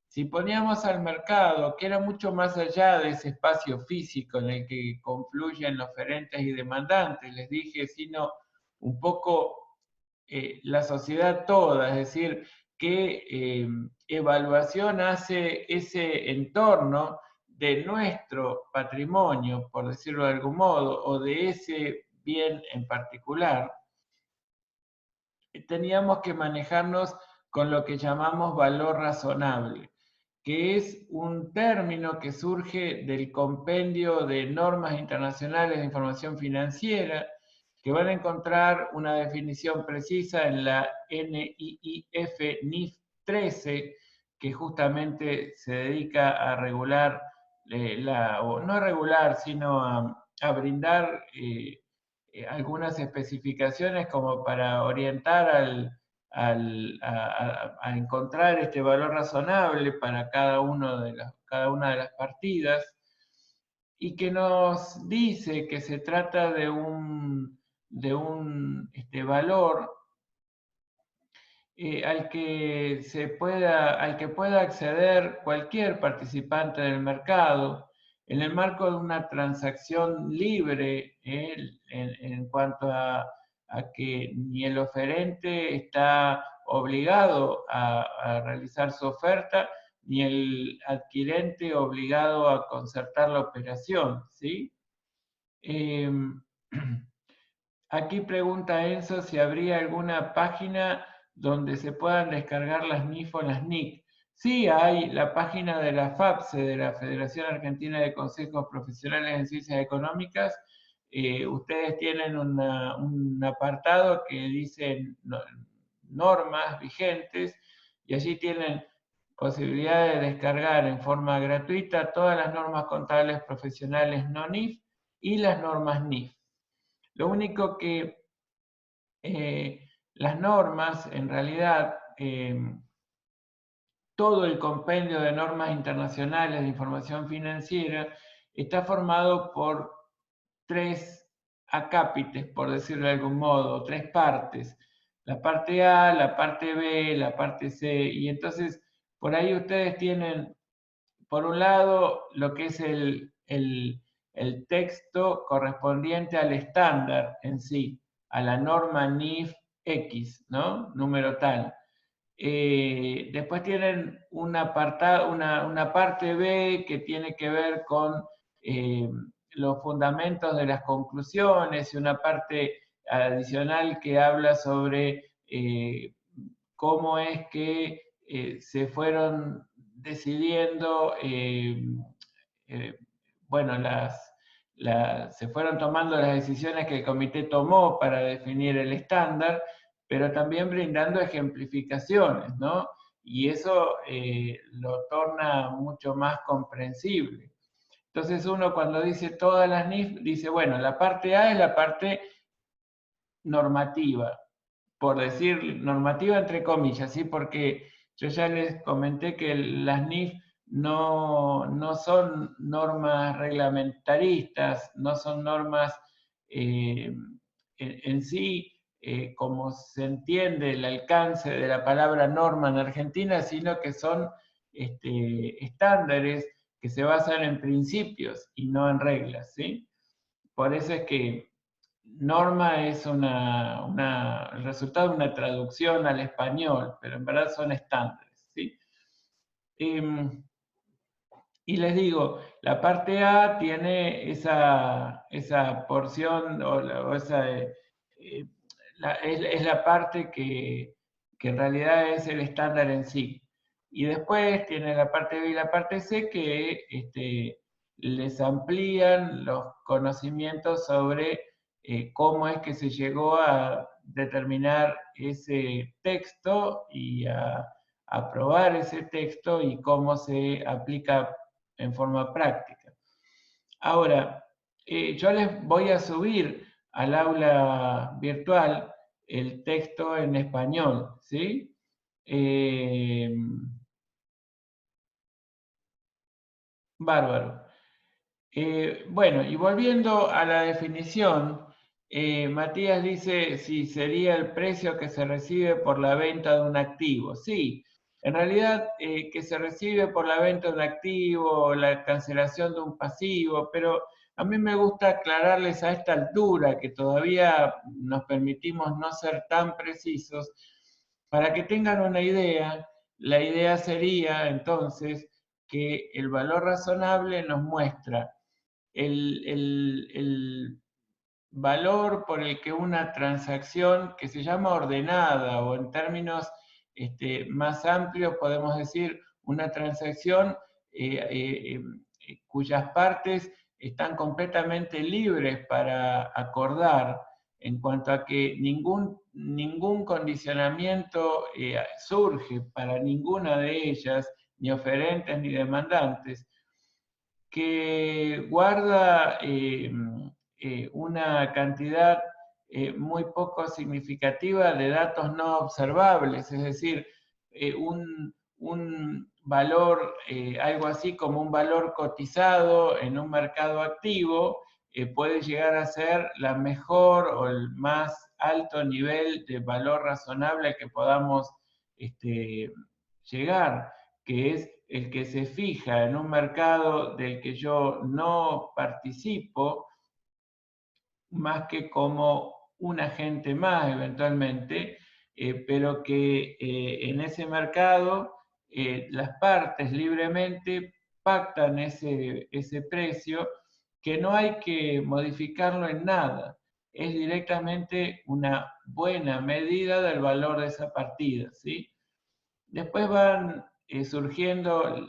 Si poníamos al mercado, que era mucho más allá de ese espacio físico en el que confluyen oferentes y demandantes, les dije, sino un poco la sociedad toda, es decir, qué evaluación hace ese entorno de nuestro patrimonio, por decirlo de algún modo, o de ese bien en particular, teníamos que manejarnos con lo que llamamos valor razonable, que es un término que surge del compendio de normas internacionales de información financiera, que van a encontrar una definición precisa en la NIIF 13, que justamente se dedica a regular, o no a regular, sino a brindar algunas especificaciones como para orientar a encontrar este valor razonable para cada una de las partidas, y que nos dice que se trata de un valor al que pueda acceder cualquier participante del mercado en el marco de una transacción libre, en cuanto a que ni el oferente está obligado a realizar su oferta, ni el adquirente obligado a concertar la operación, ¿sí? Aquí pregunta Enzo si habría alguna página donde se puedan descargar las NIF o las NIC. Sí, hay la página de la FAPSE, de la Federación Argentina de Consejos Profesionales en Ciencias Económicas. Ustedes tienen un apartado que dice normas vigentes, y allí tienen posibilidad de descargar en forma gratuita todas las normas contables profesionales no NIF y las normas NIF. Lo único que las normas, en realidad, todo el compendio de normas internacionales de información financiera está formado por 3 acápites, por decirlo de algún modo, 3 partes. La parte A, la parte B, la parte C, y entonces por ahí ustedes tienen, por un lado, lo que es el texto correspondiente al estándar en sí, a la norma NIF X, ¿no? Número tal. Después tienen una parte B que tiene que ver con los fundamentos de las conclusiones, y una parte adicional que habla sobre cómo es que se fueron decidiendo, bueno, se fueron tomando las decisiones que el comité tomó para definir el estándar, pero también brindando ejemplificaciones, ¿no? Y eso lo torna mucho más comprensible. Entonces uno, cuando dice todas las NIF, dice, bueno, la parte A es la parte normativa, por decir normativa entre comillas, ¿sí? Porque yo ya les comenté que las NIF no son normas reglamentaristas, no son normas en sí, como se entiende el alcance de la palabra norma en Argentina, sino que son estándares que se basan en principios y no en reglas, ¿sí? Por eso es que norma es el resultado de una traducción al español, pero en verdad son estándares, ¿sí? Y les digo, la parte A tiene esa porción, es la parte que en realidad es el estándar en sí. Y después tiene la parte B y la parte C que les amplían los conocimientos sobre cómo es que se llegó a determinar ese texto y a aprobar ese texto y cómo se aplica en forma práctica. Ahora, yo les voy a subir al aula virtual el texto en español, ¿sí? Bárbaro. Bueno, y volviendo a la definición, Matías dice si sería el precio que se recibe por la venta de un activo. Sí, en realidad que se recibe por la venta de un activo, la cancelación de un pasivo, pero a mí me gusta aclararles a esta altura que todavía nos permitimos no ser tan precisos, para que tengan una idea. La idea sería entonces que el valor razonable nos muestra el valor por el que una transacción que se llama ordenada, o en términos más amplios podemos decir una transacción cuyas partes están completamente libres para acordar, en cuanto a que ningún condicionamiento surge para ninguna de ellas, ni oferentes ni demandantes, que guarda una cantidad muy poco significativa de datos no observables, es decir, un valor, algo así como un valor cotizado en un mercado activo, puede llegar a ser la mejor o el más alto nivel de valor razonable que podamos llegar, que es el que se fija en un mercado del que yo no participo, más que como un agente más eventualmente, pero que en ese mercado las partes libremente pactan ese precio, que no hay que modificarlo en nada. Es directamente una buena medida del valor de esa partida, ¿sí? Después van surgiendo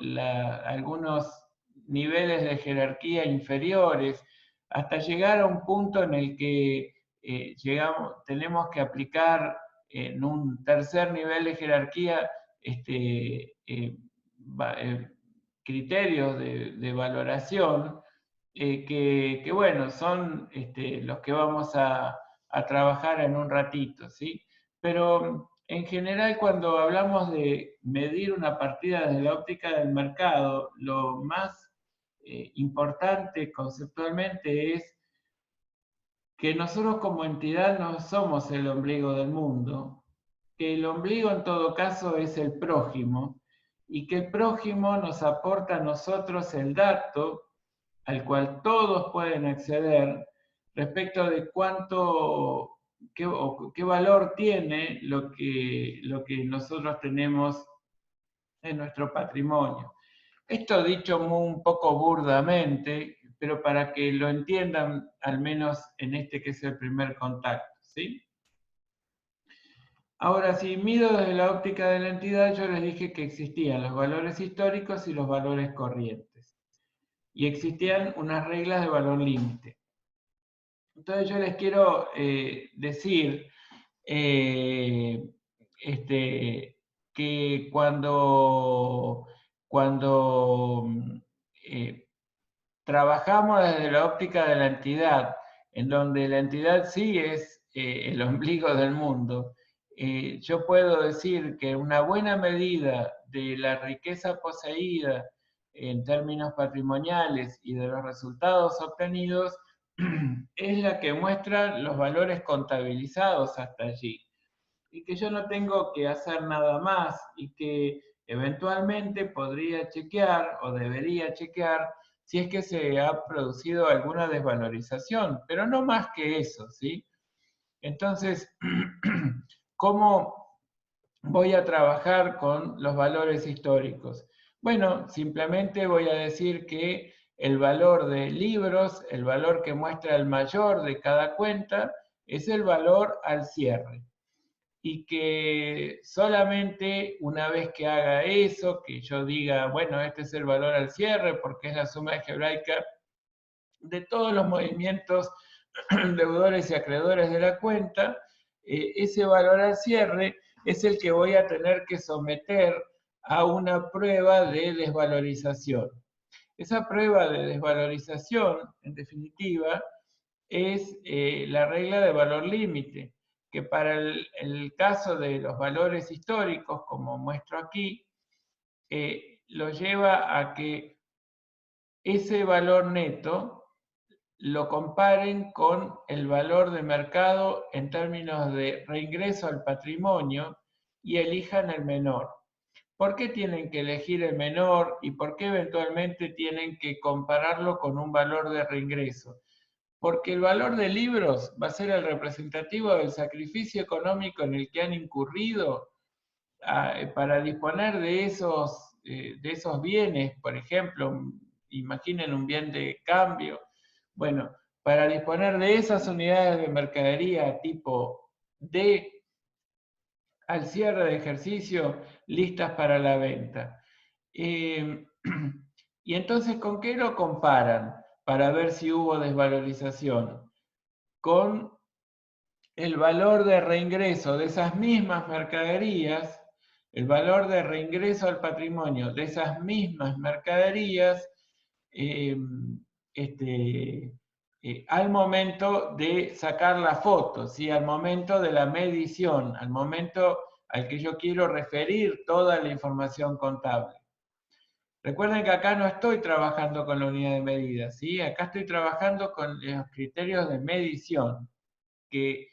algunos niveles de jerarquía inferiores, hasta llegar a un punto en el que tenemos que aplicar en un tercer nivel de jerarquía criterios de valoración que bueno, son los que vamos a trabajar en un ratito, ¿sí? Pero en general, cuando hablamos de medir una partida desde la óptica del mercado, lo más importante conceptualmente es que nosotros como entidad no somos el ombligo del mundo, que el ombligo en todo caso es el prójimo, y que el prójimo nos aporta a nosotros el dato al cual todos pueden acceder respecto de qué valor tiene lo que nosotros tenemos en nuestro patrimonio. Esto dicho un poco burdamente, pero para que lo entiendan al menos en este que es el primer contacto, ¿sí? Ahora, si mido desde la óptica de la entidad, yo les dije que existían los valores históricos y los valores corrientes. Y existían unas reglas de valor límite. Entonces yo les quiero decir que cuando trabajamos desde la óptica de la entidad, en donde la entidad sí es el ombligo del mundo, yo puedo decir que una buena medida de la riqueza poseída en términos patrimoniales y de los resultados obtenidos es la que muestra los valores contabilizados hasta allí, y que yo no tengo que hacer nada más, y que eventualmente podría chequear o debería chequear si es que se ha producido alguna desvalorización, pero no más que eso, ¿sí? Entonces, ¿cómo voy a trabajar con los valores históricos? Bueno, simplemente voy a decir que el valor de libros, el valor que muestra el mayor de cada cuenta, es el valor al cierre. y que solamente una vez que haga eso, que yo diga, bueno, este es el valor al cierre, porque es la suma algebraica de todos los movimientos deudores y acreedores de la cuenta, ese valor al cierre es el que voy a tener que someter a una prueba de desvalorización. Esa prueba de desvalorización, en definitiva, es la regla de valor límite, que para el caso de los valores históricos, como muestro aquí, lo lleva a que ese valor neto lo comparen con el valor de mercado en términos de reingreso al patrimonio y elijan el menor. ¿Por qué tienen que elegir el menor y por qué eventualmente tienen que compararlo con un valor de reingreso? Porque el valor de libros va a ser el representativo del sacrificio económico en el que han incurrido para disponer de esos bienes. Por ejemplo, imaginen un bien de cambio. Bueno, para disponer de esas unidades de mercadería tipo D al cierre de ejercicio listas para la venta. Y entonces, ¿con qué lo comparan para ver si hubo desvalorización? Con el valor de reingreso de esas mismas mercaderías, el valor de reingreso al patrimonio de esas mismas mercaderías al momento de sacar la foto, ¿sí? Al momento de la medición, al momento al que yo quiero referir toda la información contable. Recuerden que acá no estoy trabajando con la unidad de medida, ¿sí? Acá estoy trabajando con los criterios de medición, que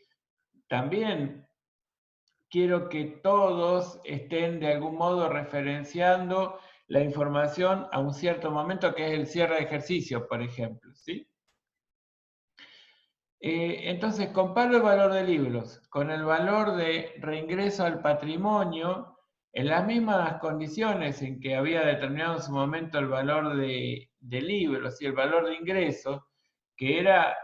también quiero que todos estén de algún modo referenciando la información a un cierto momento, que es el cierre de ejercicio, por ejemplo, ¿sí? Entonces, comparo el valor de libros con el valor de reingreso al patrimonio en las mismas condiciones en que había determinado en su momento el valor de libros y el valor de ingreso, que era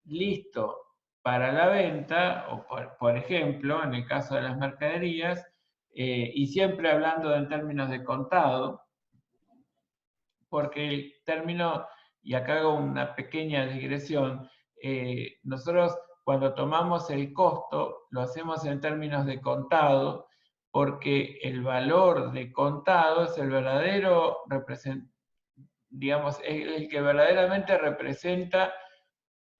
listo para la venta, o por ejemplo, en el caso de las mercaderías, y siempre hablando en términos de contado, porque el término, y acá hago una pequeña digresión, nosotros cuando tomamos el costo lo hacemos en términos de contado, porque el valor de contado es el verdadero digamos, el que verdaderamente representa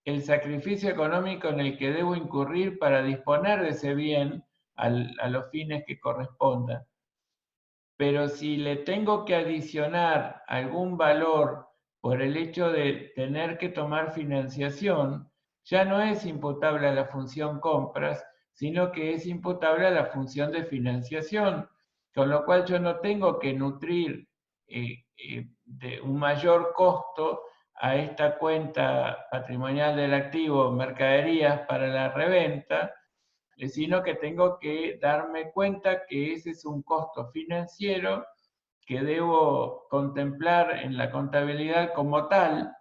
el sacrificio económico en el que debo incurrir para disponer de ese bien a los fines que correspondan. Pero si le tengo que adicionar algún valor por el hecho de tener que tomar financiación, ya no es imputable a la función compras, sino que es imputable a la función de financiación, con lo cual yo no tengo que nutrir de un mayor costo a esta cuenta patrimonial del activo, mercaderías para la reventa, sino que tengo que darme cuenta que ese es un costo financiero que debo contemplar en la contabilidad como tal,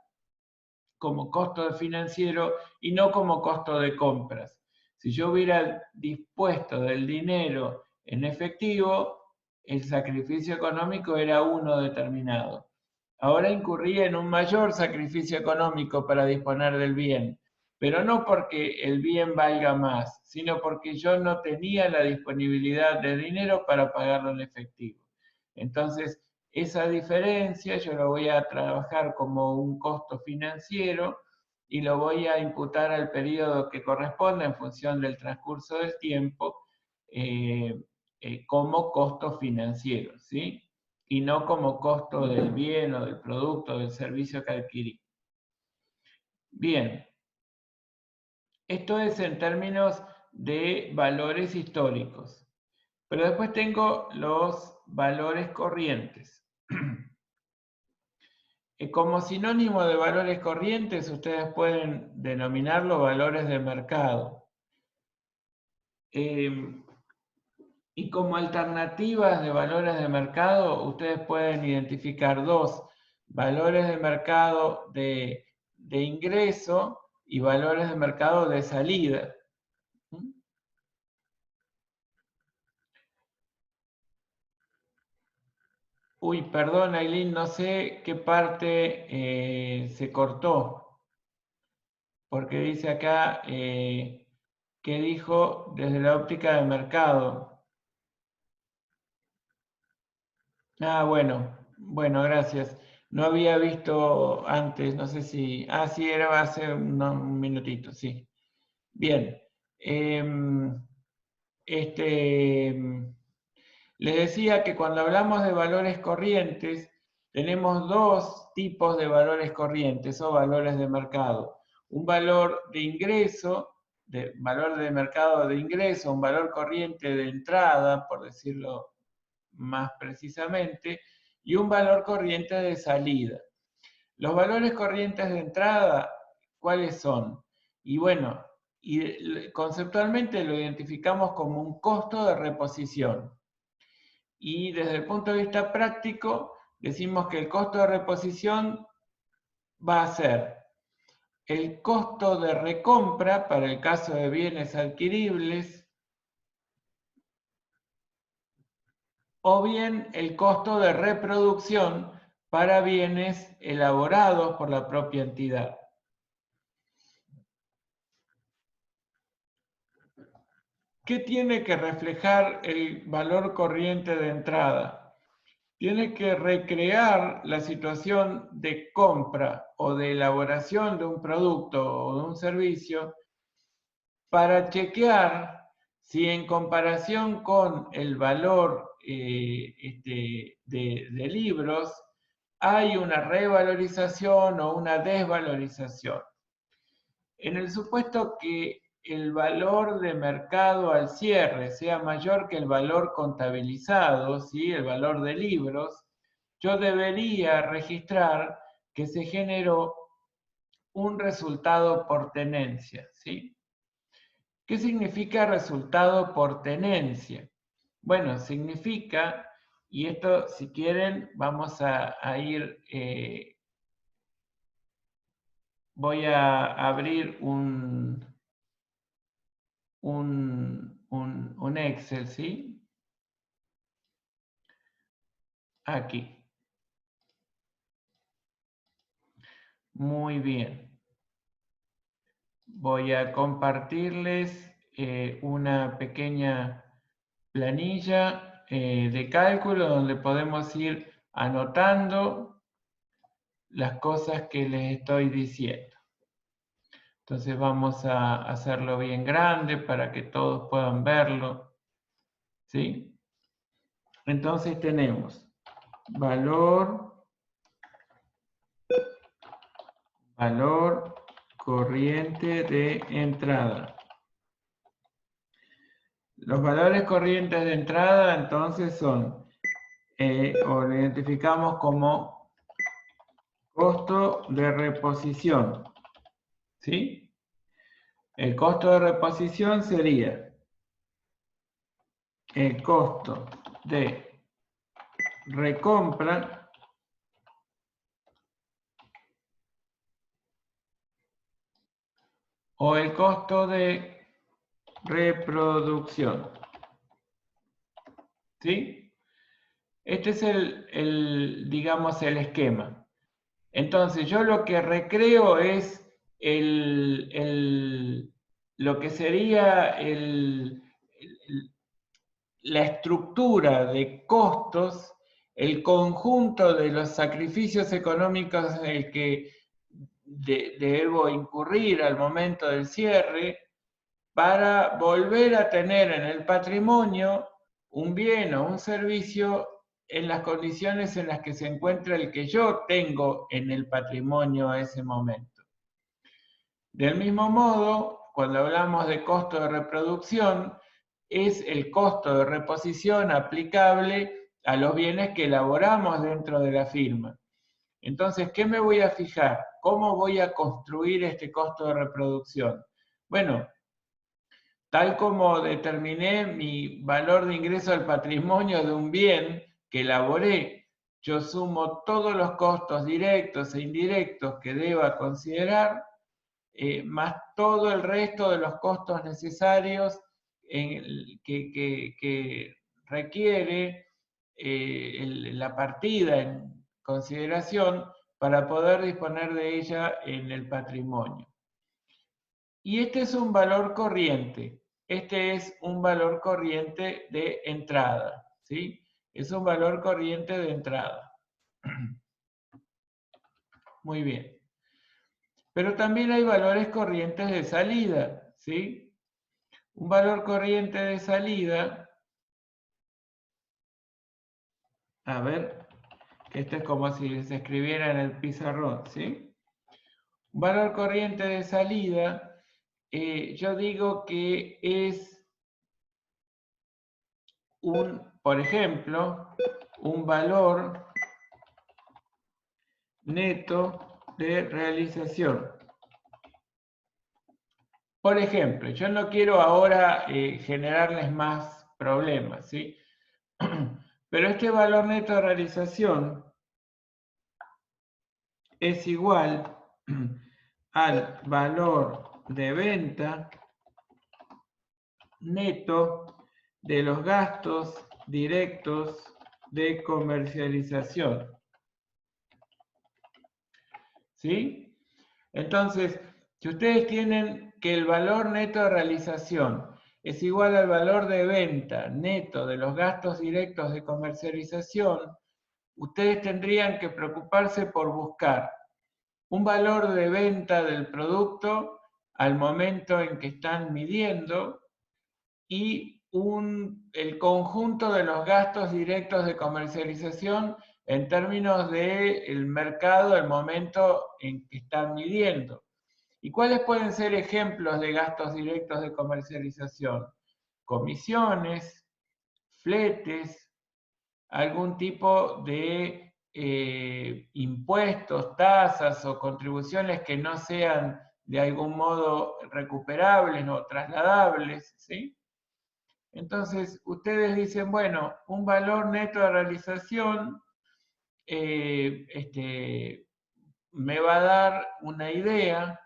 como costo financiero y no como costo de compras. Si yo hubiera dispuesto del dinero en efectivo, el sacrificio económico era uno determinado. Ahora incurría en un mayor sacrificio económico para disponer del bien, pero no porque el bien valga más, sino porque yo no tenía la disponibilidad de dinero para pagarlo en efectivo. Entonces, esa diferencia yo lo voy a trabajar como un costo financiero y lo voy a imputar al periodo que corresponde en función del transcurso del tiempo como costo financiero, ¿sí? Y no como costo del bien o del producto o del servicio que adquirí. Bien, esto es en términos de valores históricos. Pero después tengo los valores corrientes. Como sinónimo de valores corrientes, ustedes pueden denominarlo valores de mercado. Y como alternativas de valores de mercado, ustedes pueden identificar dos: valores de mercado de ingreso y valores de mercado de salida. Uy, perdón, Aileen, no sé qué parte se cortó, porque dice acá que dijo desde la óptica de mercado. Ah, bueno, gracias. No había visto antes, no sé si... Ah, sí, era hace un minutito, sí. Bien. Les decía que cuando hablamos de valores corrientes, tenemos dos tipos de valores corrientes o valores de mercado. Un valor de ingreso, valor de mercado de ingreso, un valor corriente de entrada, por decirlo más precisamente, y un valor corriente de salida. Los valores corrientes de entrada, ¿cuáles son? Y bueno, conceptualmente lo identificamos como un costo de reposición. Y desde el punto de vista práctico, decimos que el costo de reposición va a ser el costo de recompra para el caso de bienes adquiribles, o bien el costo de reproducción para bienes elaborados por la propia entidad. ¿Qué tiene que reflejar el valor corriente de entrada? Tiene que recrear la situación de compra o de elaboración de un producto o de un servicio para chequear si en comparación con el valor de libros hay una revalorización o una desvalorización. En el supuesto que el valor de mercado al cierre sea mayor que el valor contabilizado, ¿sí? El valor de libros, yo debería registrar que se generó un resultado por tenencia, ¿sí? ¿Qué significa resultado por tenencia? Bueno, significa, y esto si quieren vamos a ir, voy a abrir un Excel, ¿sí? Aquí. Muy bien. Voy a compartirles una pequeña planilla de cálculo donde podemos ir anotando las cosas que les estoy diciendo. Entonces vamos a hacerlo bien grande para que todos puedan verlo, ¿sí? Entonces tenemos valor corriente de entrada. Los valores corrientes de entrada entonces son, o lo identificamos como costo de reposición, ¿sí? El costo de reposición sería el costo de recompra o el costo de reproducción, ¿sí? Este es digamos, el esquema. Entonces, yo lo que recreo es lo que sería la estructura de costos, el conjunto de los sacrificios económicos en el que debo incurrir al momento del cierre, para volver a tener en el patrimonio un bien o un servicio en las condiciones en las que se encuentra el que yo tengo en el patrimonio a ese momento. Del mismo modo, cuando hablamos de costo de reproducción, es el costo de reposición aplicable a los bienes que elaboramos dentro de la firma. Entonces, ¿qué me voy a fijar? ¿Cómo voy a construir este costo de reproducción? Bueno, tal como determiné mi valor de ingreso al patrimonio de un bien que elaboré, yo sumo todos los costos directos e indirectos que deba considerar, más todo el resto de los costos necesarios que requiere la partida en consideración para poder disponer de ella en el patrimonio. Y este es un valor corriente. Este es un valor corriente de entrada, ¿sí? Es un valor corriente de entrada. Muy bien. Pero también hay valores corrientes de salida, ¿sí? Un valor corriente de salida, a ver, esto es como si se escribiera en el pizarrón, ¿sí? Un valor corriente de salida, yo digo que es por ejemplo, un valor neto de realización. Por ejemplo, yo no quiero ahora generarles más problemas, ¿sí? Pero este valor neto de realización es igual al valor de venta neto de los gastos directos de comercialización. ¿Sí? Entonces, si ustedes tienen que el valor neto de realización es igual al valor de venta neto de los gastos directos de comercialización, ustedes tendrían que preocuparse por buscar un valor de venta del producto al momento en que están midiendo y el conjunto de los gastos directos de comercialización en términos del mercado al momento en que están midiendo. ¿Y cuáles pueden ser ejemplos de gastos directos de comercialización? Comisiones, fletes, algún tipo de impuestos, tasas o contribuciones que no sean de algún modo recuperables o trasladables, ¿sí? Entonces, ustedes dicen, bueno, un valor neto de realización me va a dar una idea,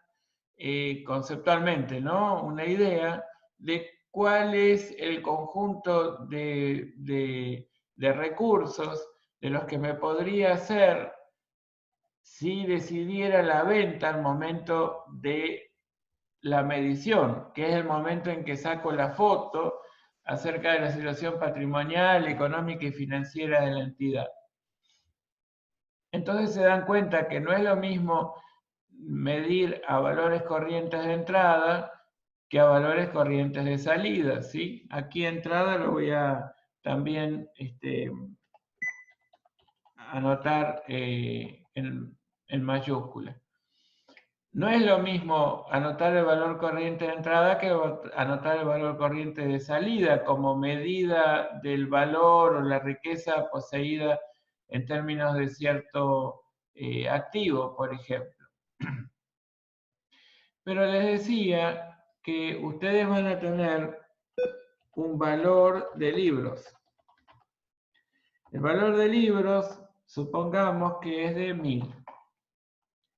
conceptualmente, ¿no? Una idea de cuál es el conjunto de recursos de los que me podría hacer si decidiera la venta al momento de la medición, que es el momento en que saco la foto acerca de la situación patrimonial, económica y financiera de la entidad. Entonces se dan cuenta que no es lo mismo medir a valores corrientes de entrada que a valores corrientes de salida, ¿sí? Aquí entrada lo voy a también anotar en mayúscula. No es lo mismo anotar el valor corriente de entrada que anotar el valor corriente de salida como medida del valor o la riqueza poseída en términos de cierto activo, por ejemplo. Pero les decía que ustedes van a tener un valor de libros. El valor de libros, supongamos que es de 1000.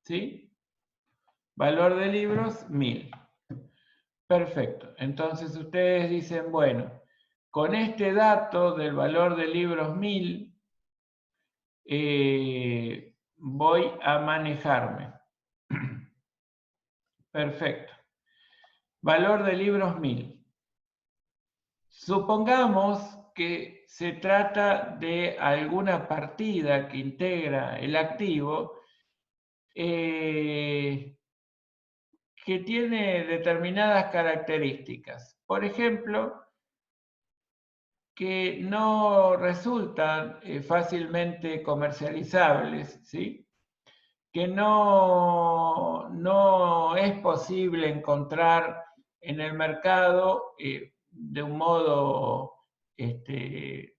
¿Sí? Valor de libros, 1000. Perfecto. Entonces ustedes dicen, bueno, con este dato del valor de libros 1000, voy a manejarme. Perfecto. Valor de libros 1000. Supongamos que se trata de alguna partida que integra el activo que tiene determinadas características. Por ejemplo, que no resultan fácilmente comercializables, ¿sí? Que no es posible encontrar en el mercado de un modo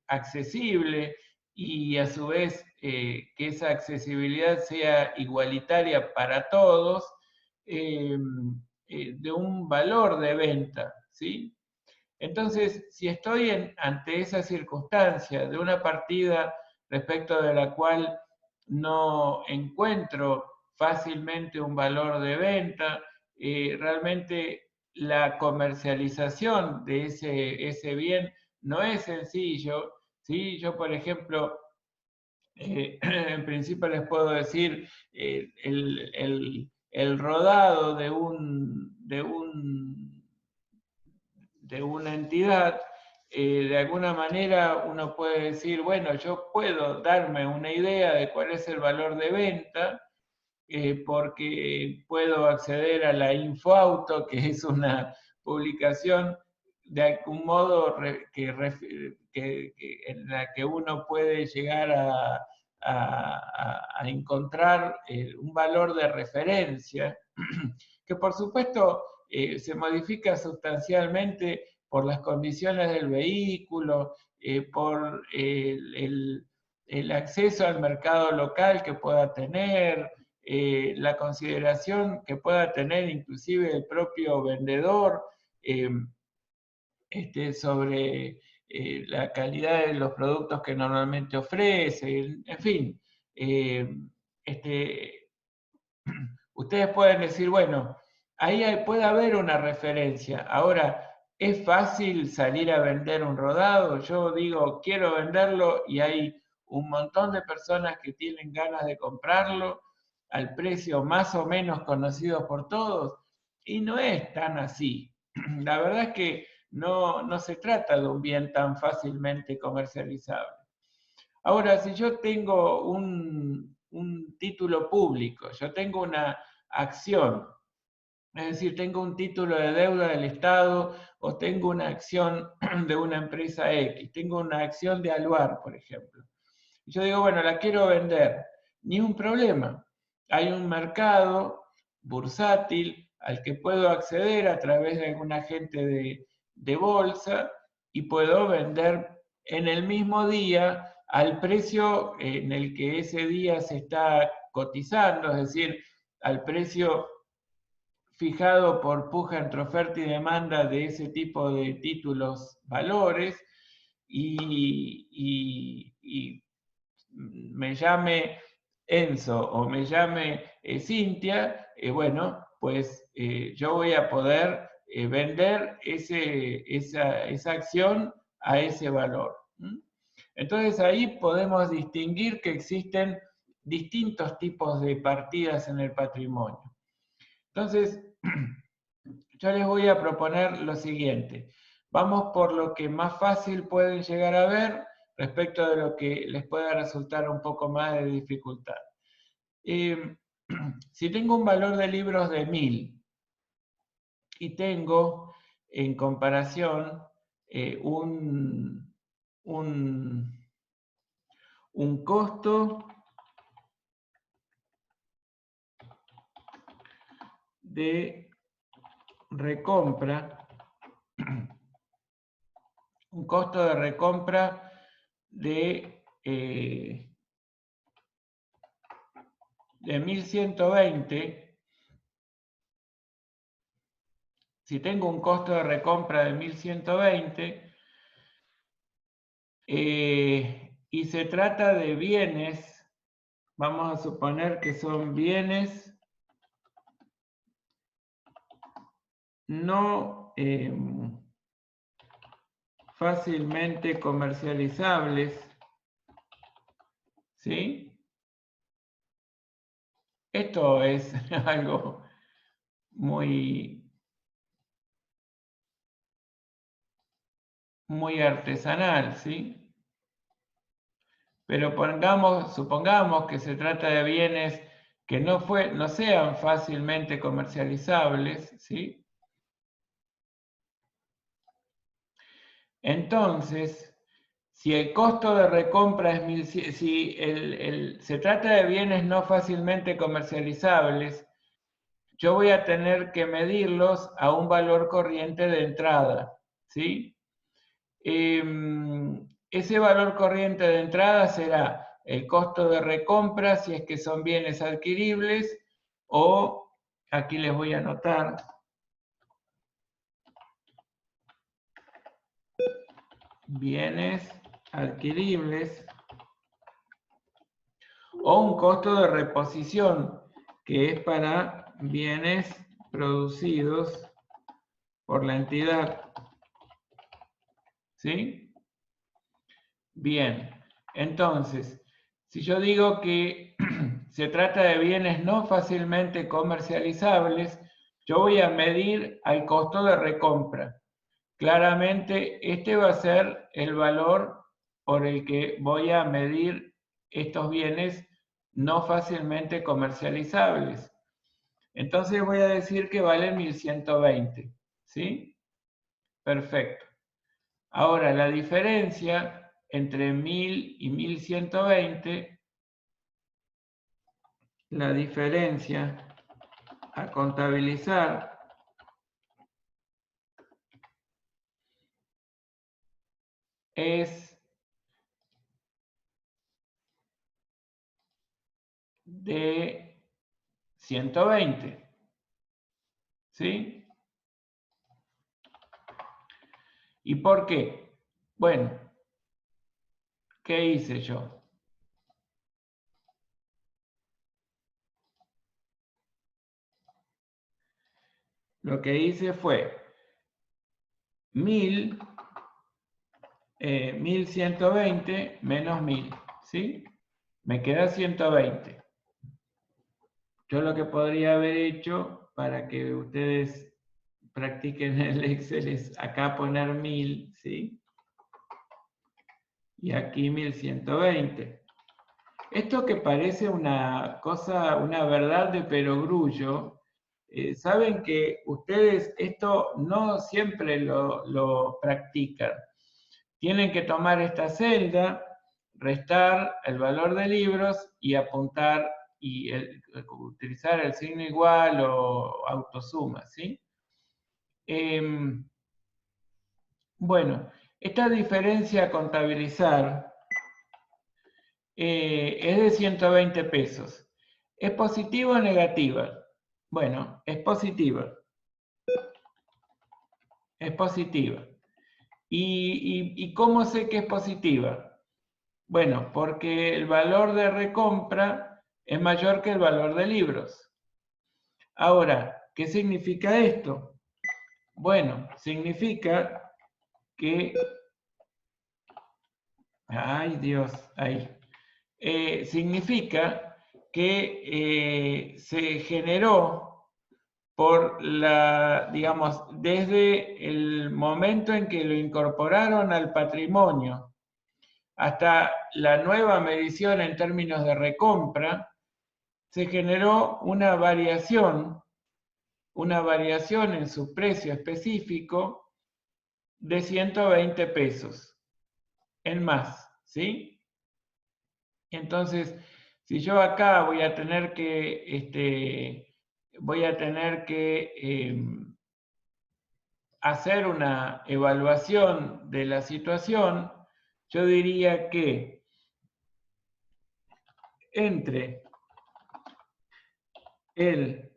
accesible y a su vez que esa accesibilidad sea igualitaria para todos, de un valor de venta, ¿sí? Entonces, si estoy ante esa circunstancia de una partida respecto de la cual no encuentro fácilmente un valor de venta, realmente la comercialización de ese bien no es sencillo, ¿sí? Yo, por ejemplo, en principio les puedo decir, el rodado de una entidad, de alguna manera uno puede decir, bueno, yo puedo darme una idea de cuál es el valor de venta, porque puedo acceder a la InfoAuto, que es una publicación de algún modo en la que uno puede llegar a encontrar un valor de referencia, que por supuesto se modifica sustancialmente por las condiciones del vehículo, por el acceso al mercado local que pueda tener, la consideración que pueda tener inclusive el propio vendedor sobre la calidad de los productos que normalmente ofrece, en fin. Ustedes pueden decir, bueno, ahí puede haber una referencia. Ahora, ¿es fácil salir a vender un rodado? Yo digo, quiero venderlo y hay un montón de personas que tienen ganas de comprarlo al precio más o menos conocido por todos, y no es tan así. La verdad es que no se trata de un bien tan fácilmente comercializable. Ahora, si yo tengo un título público, yo tengo una acción, es decir, tengo un título de deuda del Estado o tengo una acción de una empresa X, tengo una acción de Aluar, por ejemplo. Yo digo, bueno, la quiero vender, ni un problema. Hay un mercado bursátil al que puedo acceder a través de algún agente de bolsa y puedo vender en el mismo día al precio en el que ese día se está cotizando, es decir, al precio fijado por puja entre oferta y demanda de ese tipo de títulos valores, y me llame Enzo o me llame Cintia, bueno, pues yo voy a poder vender esa acción a ese valor. Entonces ahí podemos distinguir que existen distintos tipos de partidas en el patrimonio. Entonces, yo les voy a proponer lo siguiente. Vamos por lo que más fácil pueden llegar a ver respecto de lo que les pueda resultar un poco más de dificultad. Si tengo un valor de libros de 1000 y tengo en comparación un costo de recompra, de 1120, si tengo un costo de recompra de 1120, y se trata de bienes, vamos a suponer que son bienes no fácilmente comercializables, ¿sí? Esto es algo muy artesanal, ¿sí? Pero supongamos que se trata de bienes que no sean fácilmente comercializables, ¿sí? Entonces, si el costo de recompra es 1100, si se trata de bienes no fácilmente comercializables, yo voy a tener que medirlos a un valor corriente de entrada, ¿sí? Ese valor corriente de entrada será el costo de recompra, si es que son bienes adquiribles, o aquí les voy a anotar, bienes adquiribles, o un costo de reposición, que es para bienes producidos por la entidad. ¿Sí? Bien, entonces, si yo digo que se trata de bienes no fácilmente comercializables, yo voy a medir al costo de recompra. Claramente, este va a ser el valor por el que voy a medir estos bienes no fácilmente comercializables. Entonces voy a decir que valen 1120, ¿sí? Perfecto. Ahora, la diferencia entre 1000 y 1120, la diferencia a contabilizar es de 120, ¿sí? ¿Y por qué? Bueno, ¿qué hice yo? Lo que hice fue 1120 menos 1000, ¿sí? Me queda 120. Yo lo que podría haber hecho para que ustedes practiquen el Excel es acá poner 1000, ¿sí? Y aquí 1120. Esto que parece una cosa, una verdad de perogrullo, saben que ustedes esto no siempre lo practican. Tienen que tomar esta celda, restar el valor de libros y apuntar y utilizar el signo igual o autosuma, ¿sí? Bueno, esta diferencia a contabilizar es de 120 pesos. ¿Es positiva o negativa? Bueno, es positiva. Es positiva. ¿Y cómo sé que es positiva? Bueno, porque el valor de recompra es mayor que el valor de libros. Ahora, ¿qué significa esto? Bueno, significa que... ¡Ay, Dios! Ahí. Significa que se generó por digamos, desde el momento en que lo incorporaron al patrimonio hasta la nueva medición en términos de recompra, se generó una variación en su precio específico de 120 pesos en más, ¿sí? Entonces, si yo acá voy a tener que, hacer una evaluación de la situación, yo diría que entre el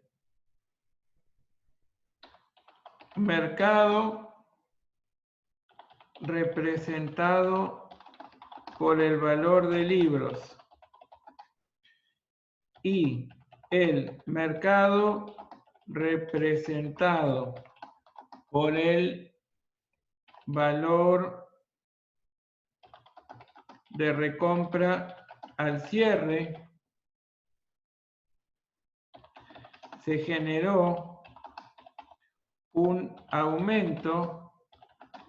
mercado representado por el valor de libros y el mercado representado por el valor de recompra al cierre, se generó un aumento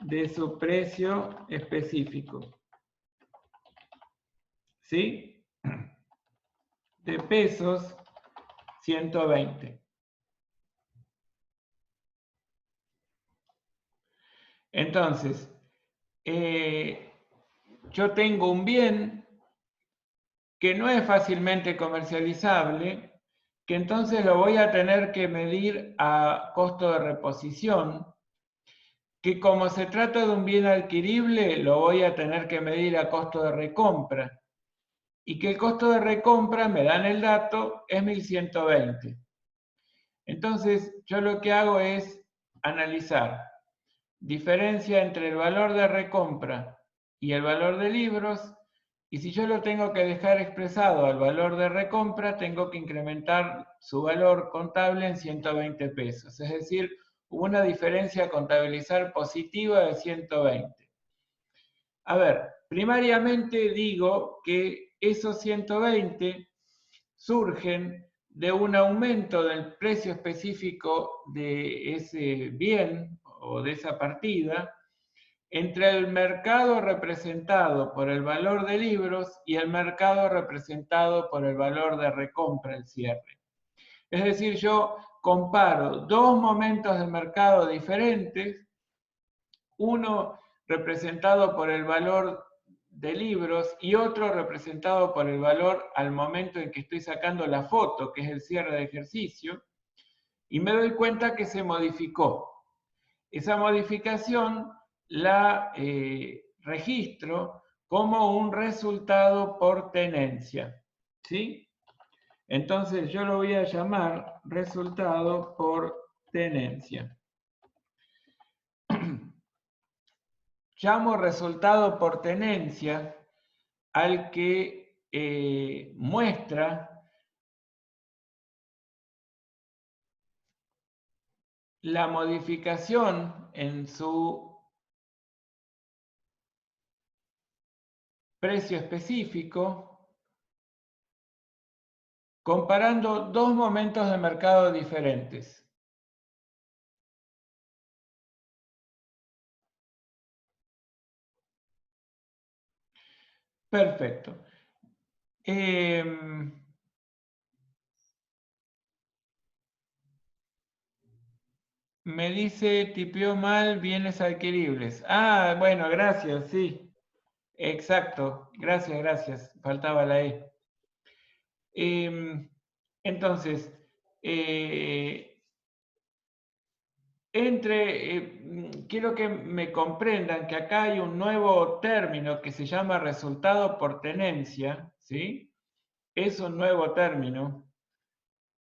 de su precio específico. ¿Sí? De pesos 120. Entonces, yo tengo un bien que no es fácilmente comercializable, que entonces lo voy a tener que medir a costo de reposición, que como se trata de un bien adquirible, lo voy a tener que medir a costo de recompra, y que el costo de recompra, me dan el dato, es 1120. Entonces, yo lo que hago es analizar diferencia entre el valor de recompra y el valor de libros, y si yo lo tengo que dejar expresado al valor de recompra, tengo que incrementar su valor contable en 120 pesos. Es decir, hubo una diferencia a contabilizar positiva de 120. A ver, Primariamente digo que esos 120 surgen de un aumento del precio específico de ese bien o de esa partida entre el mercado representado por el valor de libros y el mercado representado por el valor de recompra al cierre. Es decir, yo comparo dos momentos de mercado diferentes, uno representado por el valor de libros y otro representado por el valor al momento en que estoy sacando la foto, que es el cierre de ejercicio, y me doy cuenta que se modificó. Esa modificación la registro como un resultado por tenencia, ¿sí? Entonces yo lo voy a llamar resultado por tenencia. Llamo resultado por tenencia al que muestra la modificación en su precio específico comparando dos momentos de mercado diferentes. Perfecto. Me dice, tipió mal, bienes adquiribles. Ah, bueno, gracias, sí. Exacto, gracias. Faltaba la E. Entonces, quiero que me comprendan que acá hay un nuevo término que se llama resultado por tenencia, ¿sí? Es un nuevo término,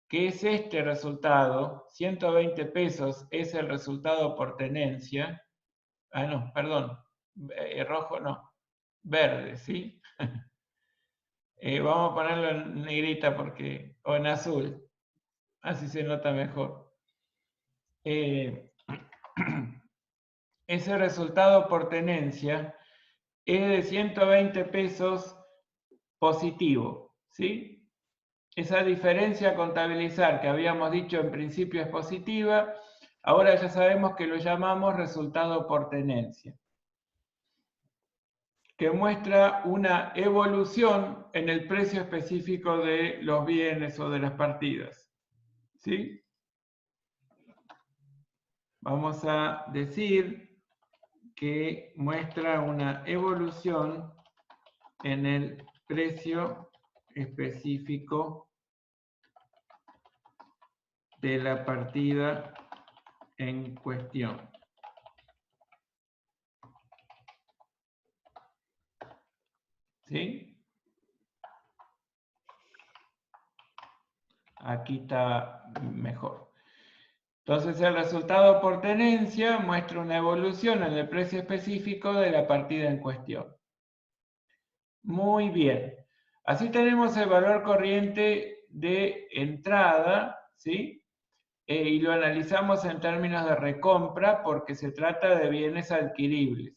que es este resultado, 120 pesos es el resultado por tenencia. Ah, no, perdón, rojo no, verde, ¿sí? Vamos a ponerlo en negrita o en azul, así se nota mejor. Ese resultado por tenencia es de 120 pesos positivo, ¿sí? Esa diferencia a contabilizar que habíamos dicho en principio es positiva, ahora ya sabemos que lo llamamos resultado por tenencia, que muestra una evolución en el precio específico de los bienes o de las partidas, ¿sí? Vamos a decir que muestra una evolución en el precio específico de la partida en cuestión. ¿Sí? Aquí está mejor. Entonces el resultado por tenencia muestra una evolución en el precio específico de la partida en cuestión. Muy bien. Así tenemos el valor corriente de entrada, ¿sí? Y lo analizamos en términos de recompra porque se trata de bienes adquiribles.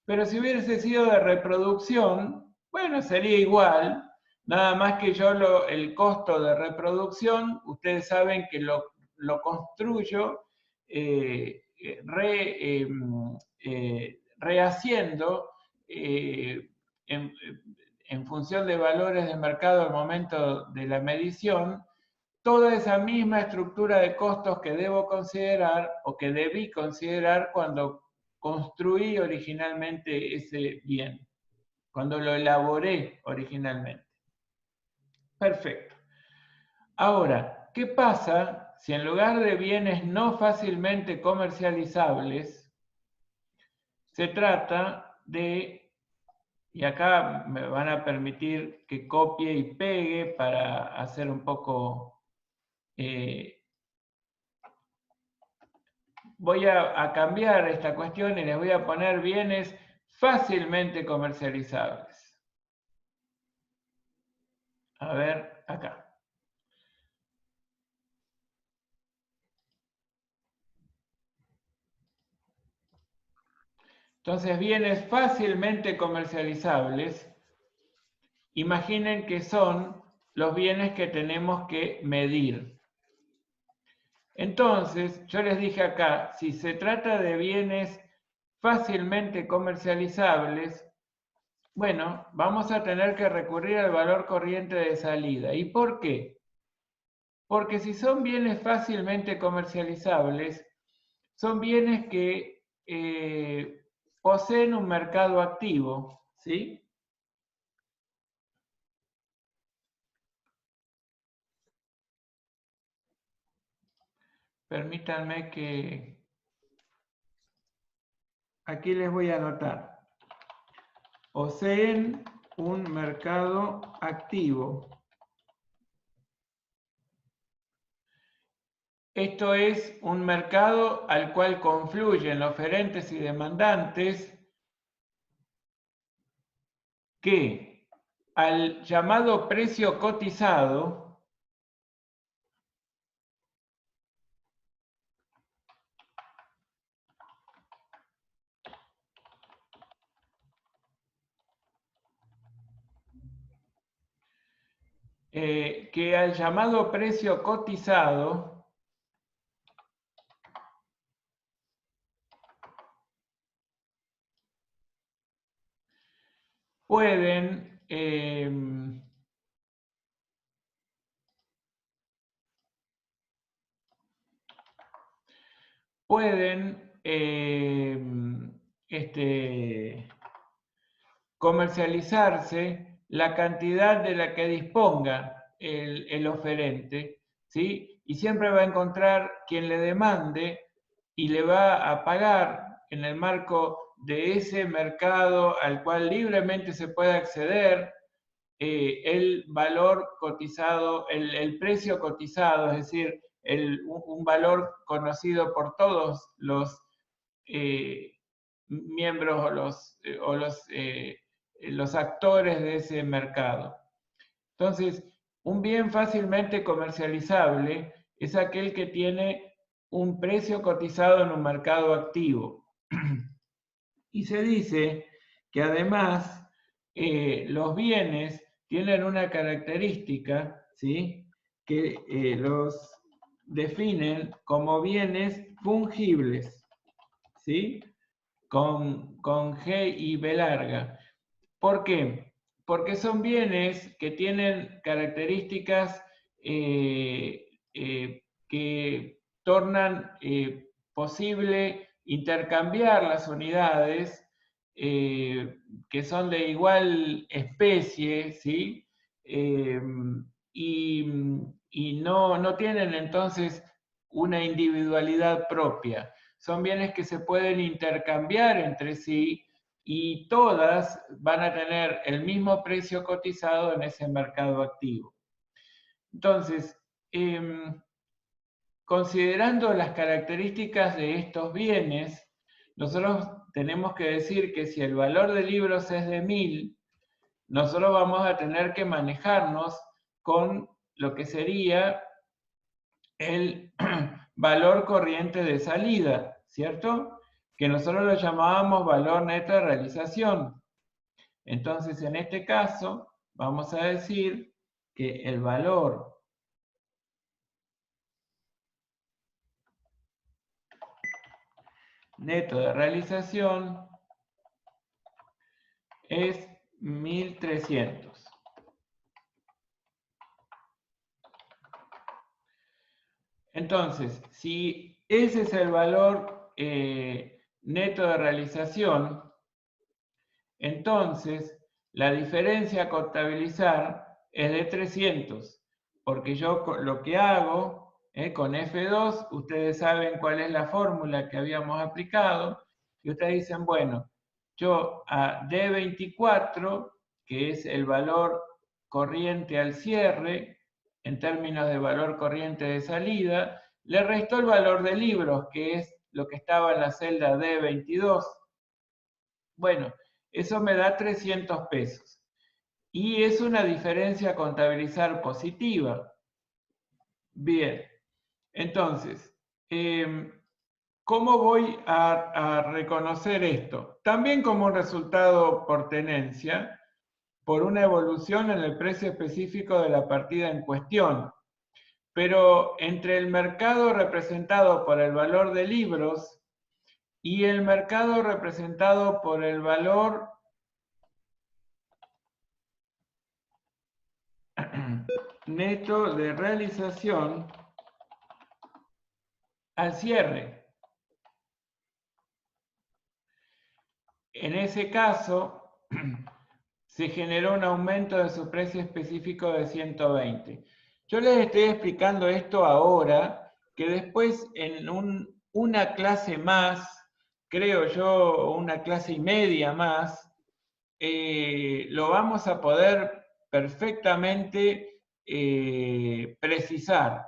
Pero si hubiese sido de reproducción, bueno, sería igual, nada más que yo el costo de reproducción, ustedes saben que lo construyo rehaciendo en función de valores de mercado al momento de la medición, toda esa misma estructura de costos que debo considerar o que debí considerar cuando construí originalmente ese bien, cuando lo elaboré originalmente. Perfecto. Ahora, ¿qué pasa si en lugar de bienes no fácilmente comercializables, se trata de, y acá me van a permitir que copie y pegue para hacer un poco voy a cambiar esta cuestión y les voy a poner bienes fácilmente comercializables. A ver, acá. Entonces, bienes fácilmente comercializables, imaginen que son los bienes que tenemos que medir. Entonces, yo les dije acá, si se trata de bienes fácilmente comercializables, bueno, vamos a tener que recurrir al valor corriente de salida. ¿Y por qué? Porque si son bienes fácilmente comercializables, son bienes que poseen un mercado activo, ¿sí? Permítanme que aquí les voy a anotar. Poseen un mercado activo. Esto es un mercado al cual confluyen oferentes y demandantes que al llamado precio cotizado pueden comercializarse la cantidad de la que disponga el oferente, ¿sí? Y siempre va a encontrar quien le demande y le va a pagar en el marco de ese mercado al cual libremente se puede acceder el valor cotizado, el precio cotizado, es decir, un valor conocido por todos los miembros o los actores de ese mercado. Entonces, un bien fácilmente comercializable es aquel que tiene un precio cotizado en un mercado activo. Y se dice que además los bienes tienen una característica, ¿sí?, que los definen como bienes fungibles, ¿sí?, con G y B larga. ¿Por qué? Porque son bienes que tienen características que tornan posible intercambiar las unidades que son de igual especie, ¿sí? Y no tienen entonces una individualidad propia. Son bienes que se pueden intercambiar entre sí y todas van a tener el mismo precio cotizado en ese mercado activo. Entonces, considerando las características de estos bienes, nosotros tenemos que decir que si el valor de libros es de 1000, nosotros vamos a tener que manejarnos con lo que sería el valor corriente de salida, ¿cierto? Que nosotros lo llamábamos valor neto de realización. Entonces, en este caso, vamos a decir que el valor neto de realización es 1300. Entonces, si ese es el valor neto de realización, entonces la diferencia a contabilizar es de 300, porque yo lo que hago con F2, ustedes saben cuál es la fórmula que habíamos aplicado, y ustedes dicen, bueno, yo a D24, que es el valor corriente al cierre, en términos de valor corriente de salida, le resto el valor de libros, que es lo que estaba en la celda D22. Bueno, eso me da 300 pesos. Y es una diferencia a contabilizar positiva. Bien, entonces, ¿cómo voy a reconocer esto? También como un resultado por tenencia, por una evolución en el precio específico de la partida en cuestión. Pero entre el mercado representado por el valor de libros y el mercado representado por el valor neto de realización al cierre. En ese caso, se generó un aumento de su precio específico de 120. Yo les estoy explicando esto ahora, que después en una clase más, creo yo, una clase y media más, lo vamos a poder perfectamente precisar.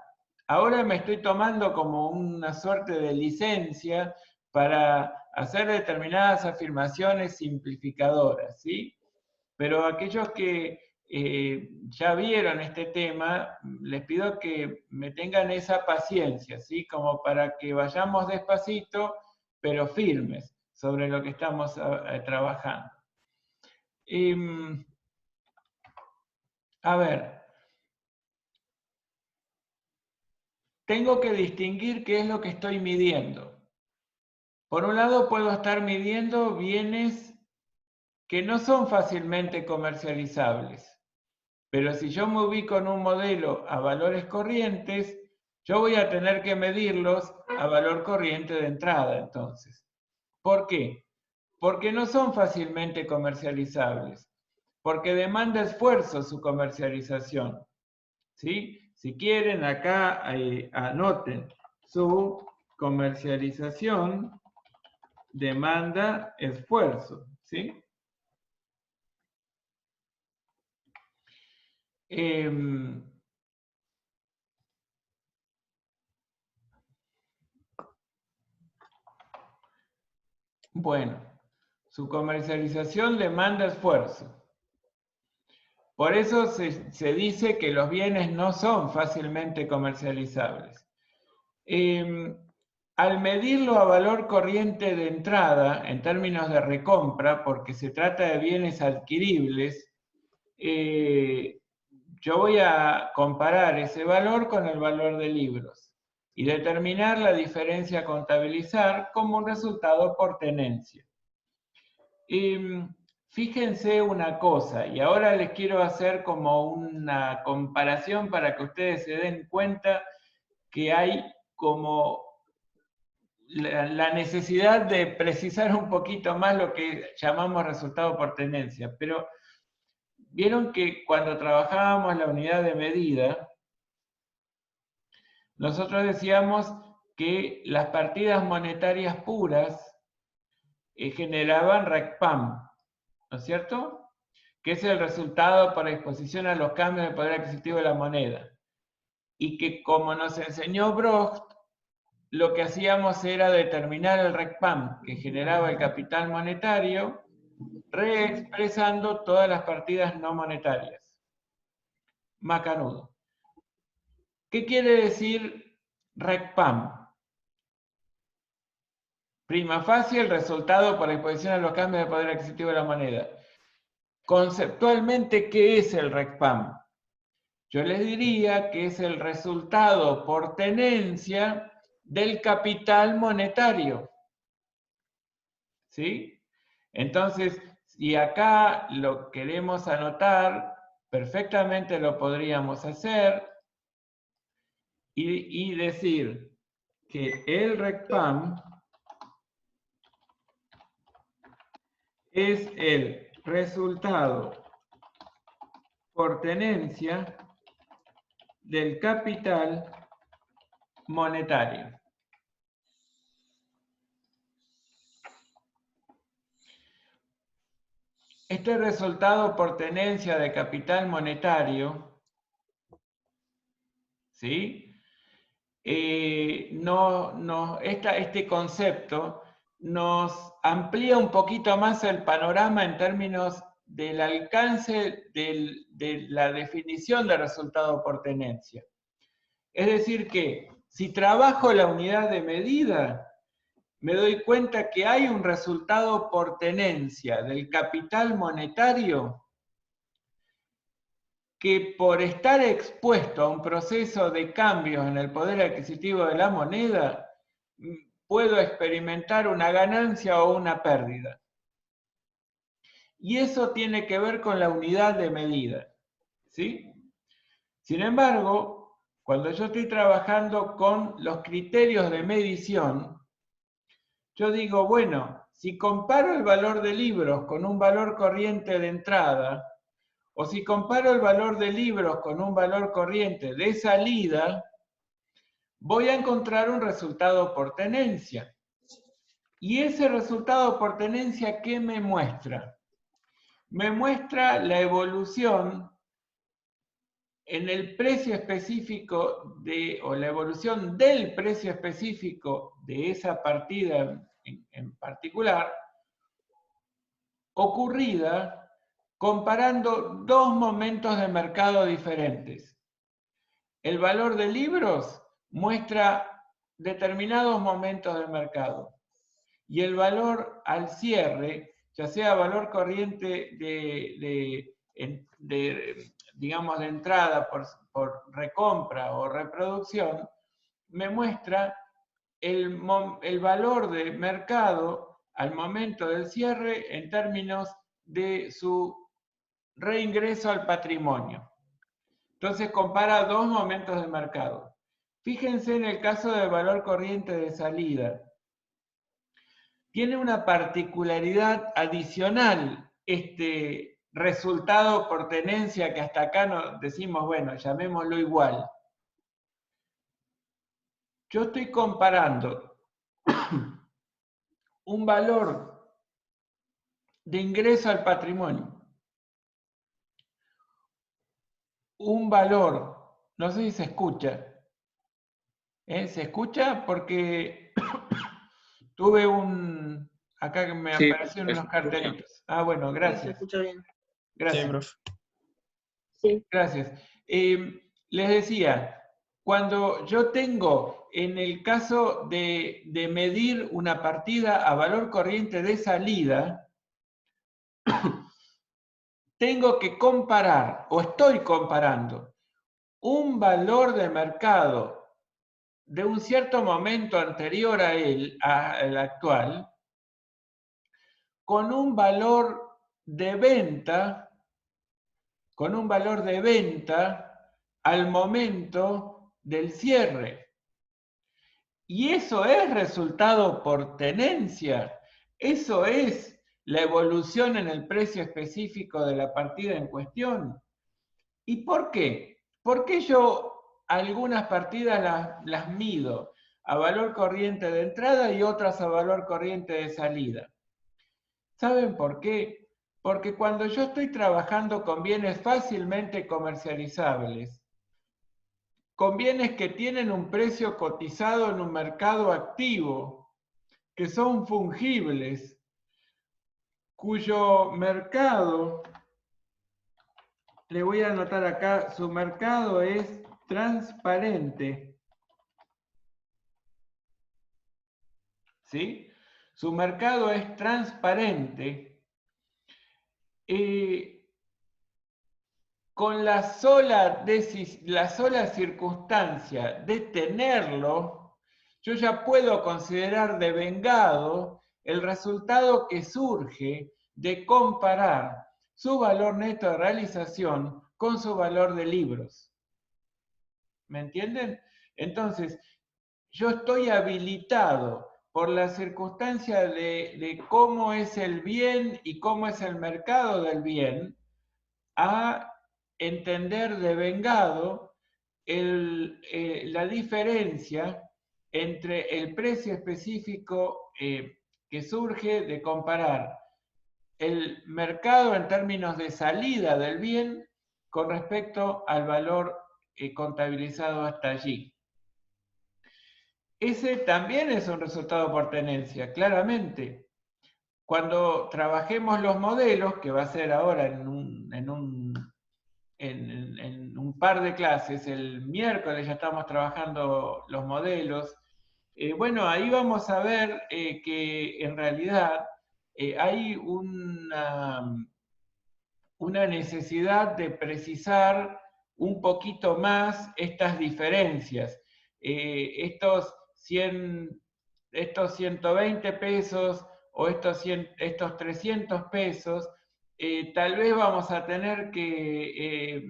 Ahora me estoy tomando como una suerte de licencia para hacer determinadas afirmaciones simplificadoras, ¿sí? Pero aquellos que ya vieron este tema, les pido que me tengan esa paciencia, ¿sí? Como para que vayamos despacito, pero firmes sobre lo que estamos trabajando. A ver, tengo que distinguir qué es lo que estoy midiendo. Por un lado, puedo estar midiendo bienes que no son fácilmente comercializables. Pero si yo me ubico en un modelo a valores corrientes, yo voy a tener que medirlos a valor corriente de entrada, entonces. ¿Por qué? Porque no son fácilmente comercializables. Porque demanda esfuerzo su comercialización. ¿Sí? Si quieren, acá anoten. Su comercialización demanda esfuerzo. ¿Sí? Bueno, su comercialización demanda esfuerzo. Por eso se dice que los bienes no son fácilmente comercializables. Al medirlo a valor corriente de entrada, en términos de recompra, porque se trata de bienes adquiribles, yo voy a comparar ese valor con el valor de libros y determinar la diferencia a contabilizar como un resultado por tenencia. Fíjense una cosa, y ahora les quiero hacer como una comparación para que ustedes se den cuenta que hay como la necesidad de precisar un poquito más lo que llamamos resultado por tenencia. Pero vieron que cuando trabajábamos la unidad de medida, nosotros decíamos que las partidas monetarias puras generaban RECPAM, ¿no es cierto? Que es el resultado por exposición a los cambios de poder adquisitivo de la moneda. Y que, como nos enseñó Brocht, lo que hacíamos era determinar el RECPAM que generaba el capital monetario, reexpresando todas las partidas no monetarias. Macanudo. ¿Qué quiere decir RECPAM? Prima facie, el resultado por exposición a los cambios de poder adquisitivo de la moneda. Conceptualmente, ¿qué es el RECPAM? Yo les diría que es el resultado por tenencia del capital monetario. ¿Sí? Entonces, si acá lo queremos anotar, perfectamente lo podríamos hacer y decir que el RECPAM es el resultado por tenencia del capital monetario. Este resultado por tenencia de capital monetario, ¿sí? Este concepto nos amplía un poquito más el panorama en términos del alcance de la definición de resultado por tenencia. Es decir que, si trabajo la unidad de medida, me doy cuenta que hay un resultado por tenencia del capital monetario que por estar expuesto a un proceso de cambios en el poder adquisitivo de la moneda, puedo experimentar una ganancia o una pérdida. Y eso tiene que ver con la unidad de medida, ¿sí? Sin embargo, cuando yo estoy trabajando con los criterios de medición, yo digo, bueno, si comparo el valor de libros con un valor corriente de entrada, o si comparo el valor de libros con un valor corriente de salida, voy a encontrar un resultado por tenencia. Y ese resultado por tenencia, ¿qué me muestra? Me muestra la evolución en el precio específico o la evolución del precio específico de esa partida en particular, ocurrida comparando dos momentos de mercado diferentes. El valor de libros muestra determinados momentos de mercado y el valor al cierre, ya sea valor corriente digamos, de entrada por recompra o reproducción, me muestra el valor de mercado al momento del cierre en términos de su reingreso al patrimonio. Entonces compara dos momentos de mercado. Fíjense en el caso del valor corriente de salida. Tiene una particularidad adicional este resultado por tenencia que hasta acá nos decimos, bueno, llamémoslo igual. Yo estoy comparando un valor de ingreso al patrimonio, un valor, no sé si se escucha, ¿se escucha? Porque tuve acá que me aparecieron unos cartelitos. Ah, bueno, gracias. Se escucha bien. Gracias. Sí, profe. Sí. Gracias. Les decía, cuando yo tengo, en el caso de medir una partida a valor corriente de salida, tengo que comparar, o estoy comparando, un valor de mercado de un cierto momento anterior al actual, con un valor de venta, al momento del cierre. Y eso es resultado por tenencia. Eso es la evolución en el precio específico de la partida en cuestión. ¿Y por qué? ¿Por qué yo algunas partidas las mido a valor corriente de entrada y otras a valor corriente de salida? ¿Saben por qué? Porque cuando yo estoy trabajando con bienes fácilmente comercializables, con bienes que tienen un precio cotizado en un mercado activo, que son fungibles, cuyo mercado, le voy a anotar acá, su mercado es transparente. ¿Sí? Su mercado es transparente. Con la sola circunstancia de tenerlo, yo ya puedo considerar devengado el resultado que surge de comparar su valor neto de realización con su valor de libros. ¿Me entienden? Entonces, yo estoy habilitado por la circunstancia de cómo es el bien y cómo es el mercado del bien a entender devengado la diferencia entre el precio específico que surge de comparar el mercado en términos de salida del bien con respecto al valor contabilizado hasta allí. Ese también es un resultado por tenencia, claramente. Cuando trabajemos los modelos, que va a ser ahora en un par de clases, el miércoles ya estamos trabajando los modelos, Bueno, ahí vamos a ver que en realidad hay una necesidad de precisar un poquito más estas diferencias. Estos 120 pesos o estos 300 pesos, tal vez vamos a tener que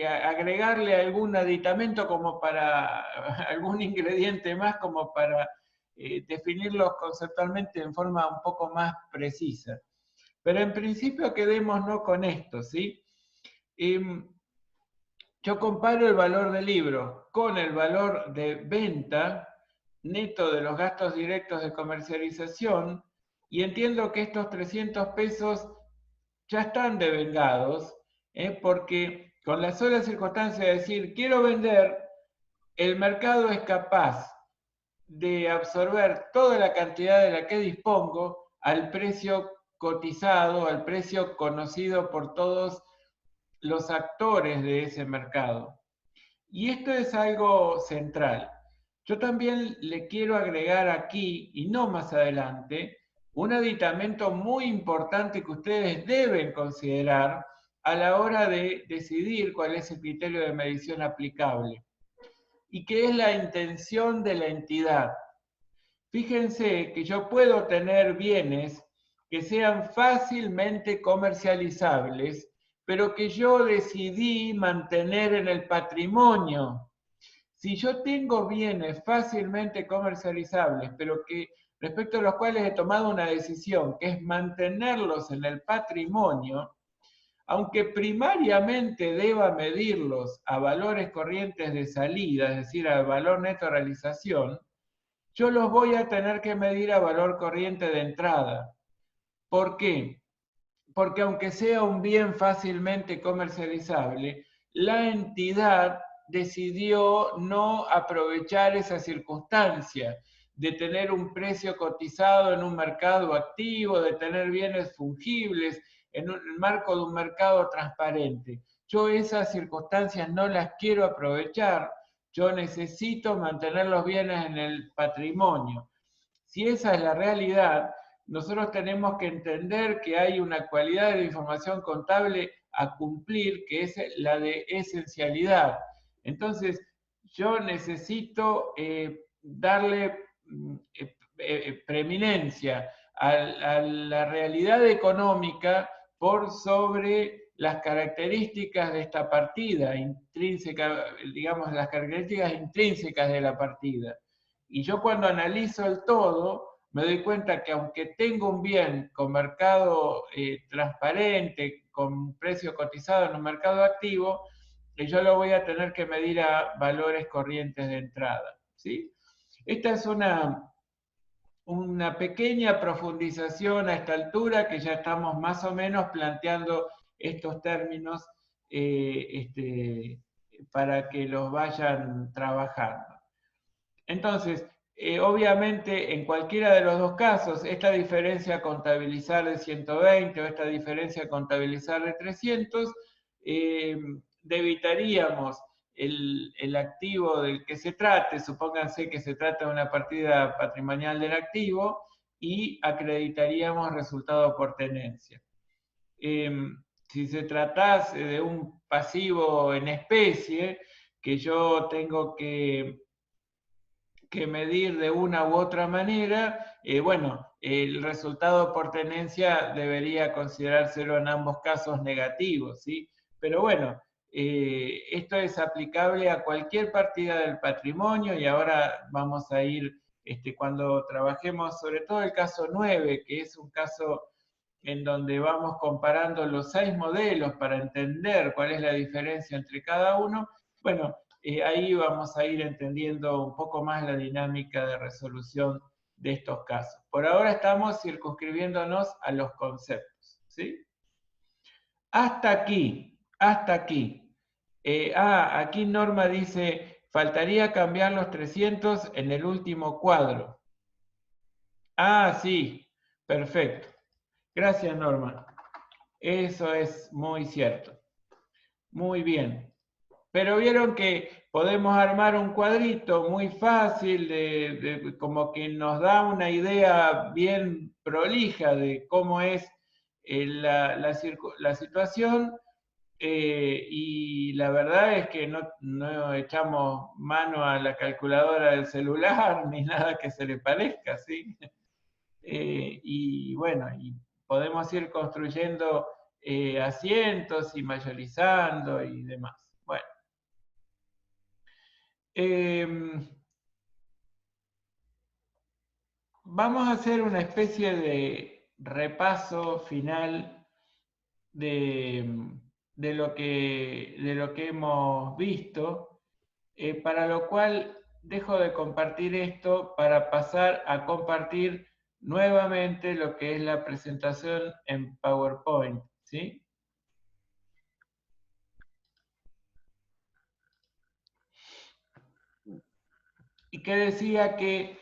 agregarle algún aditamento como para, algún ingrediente más como para definirlos conceptualmente en forma un poco más precisa. Pero en principio quedémonos con esto, ¿sí? Yo comparo el valor del libro con el valor de venta neto de los gastos directos de comercialización y entiendo que estos 300 pesos ya están devengados, porque con la sola circunstancia de decir quiero vender, el mercado es capaz de absorber toda la cantidad de la que dispongo al precio cotizado, al precio conocido por todos los actores de ese mercado. Y esto es algo central. Yo también le quiero agregar aquí, y no más adelante, un aditamento muy importante que ustedes deben considerar a la hora de decidir cuál es el criterio de medición aplicable, y que es la intención de la entidad. Fíjense que yo puedo tener bienes que sean fácilmente comercializables, pero que yo decidí mantener en el patrimonio. Si yo tengo bienes fácilmente comercializables, pero que respecto a los cuales he tomado una decisión, que es mantenerlos en el patrimonio, aunque primariamente deba medirlos a valores corrientes de salida, es decir, al valor neto de realización, yo los voy a tener que medir a valor corriente de entrada. ¿Por qué? Porque aunque sea un bien fácilmente comercializable, la entidad decidió no aprovechar esa circunstancia de tener un precio cotizado en un mercado activo, de tener bienes fungibles en el marco de un mercado transparente. Yo esas circunstancias no las quiero aprovechar, yo necesito mantener los bienes en el patrimonio. Si esa es la realidad, nosotros tenemos que entender que hay una cualidad de la información contable a cumplir, que es la de esencialidad. Entonces, yo necesito darle preeminencia a la realidad económica por sobre las características de esta partida intrínseca, digamos, las características intrínsecas de la partida. Y yo cuando analizo el todo, me doy cuenta que aunque tengo un bien con mercado transparente, con precio cotizado en un mercado activo, yo lo voy a tener que medir a valores corrientes de entrada, ¿sí? Esta es una pequeña profundización a esta altura, que ya estamos más o menos planteando estos términos para que los vayan trabajando. Entonces, obviamente, en cualquiera de los dos casos, esta diferencia a contabilizar de 120 o esta diferencia a contabilizar de 300, debitaríamos el activo del que se trate, supónganse que se trata de una partida patrimonial del activo, y acreditaríamos resultado por tenencia. Si se tratase de un pasivo en especie, que yo tengo que medir de una u otra manera, bueno, el resultado por tenencia debería considerárselo en ambos casos negativos, ¿sí? Pero bueno, esto es aplicable a cualquier partida del patrimonio, y ahora vamos a ir, cuando trabajemos sobre todo el caso 9, que es un caso en donde vamos comparando los 6 modelos para entender cuál es la diferencia entre cada uno, bueno, ahí vamos a ir entendiendo un poco más la dinámica de resolución de estos casos. Por ahora estamos circunscribiéndonos a los conceptos, ¿sí? Hasta aquí, hasta aquí. Aquí Norma dice, faltaría cambiar los 300 en el último cuadro. Sí, perfecto. Gracias, Norma. Eso es muy cierto. Muy bien. Pero vieron que podemos armar un cuadrito muy fácil, como que nos da una idea bien prolija de cómo es la situación, y la verdad es que no echamos mano a la calculadora del celular ni nada que se le parezca, ¿sí? Y bueno, y podemos ir construyendo asientos y mayorizando y demás. Bueno. Vamos a hacer una especie de repaso final de lo que hemos visto, para lo cual dejo de compartir esto para pasar a compartir nuevamente lo que es la presentación en PowerPoint, ¿sí? Y que decía que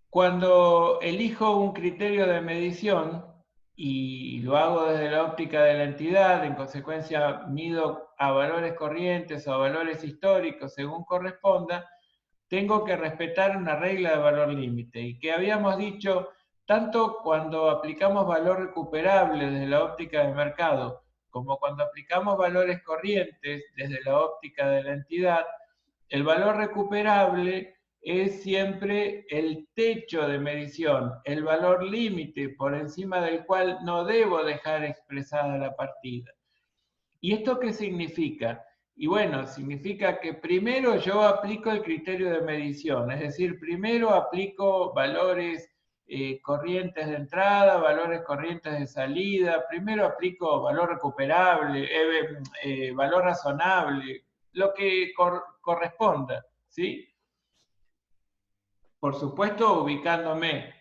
cuando elijo un criterio de medición, y lo hago desde la óptica de la entidad, en consecuencia mido a valores corrientes o a valores históricos según corresponda, tengo que respetar una regla de valor límite. Y que habíamos dicho, tanto cuando aplicamos valor recuperable desde la óptica del mercado, como cuando aplicamos valores corrientes desde la óptica de la entidad, el valor recuperable es siempre el techo de medición, el valor límite por encima del cual no debo dejar expresada la partida. ¿Y esto qué significa? Y bueno, significa que primero yo aplico el criterio de medición, es decir, primero aplico valores corrientes de entrada, valores corrientes de salida, primero aplico valor recuperable, valor razonable, lo que corresponda, ¿sí? Por supuesto, ubicándome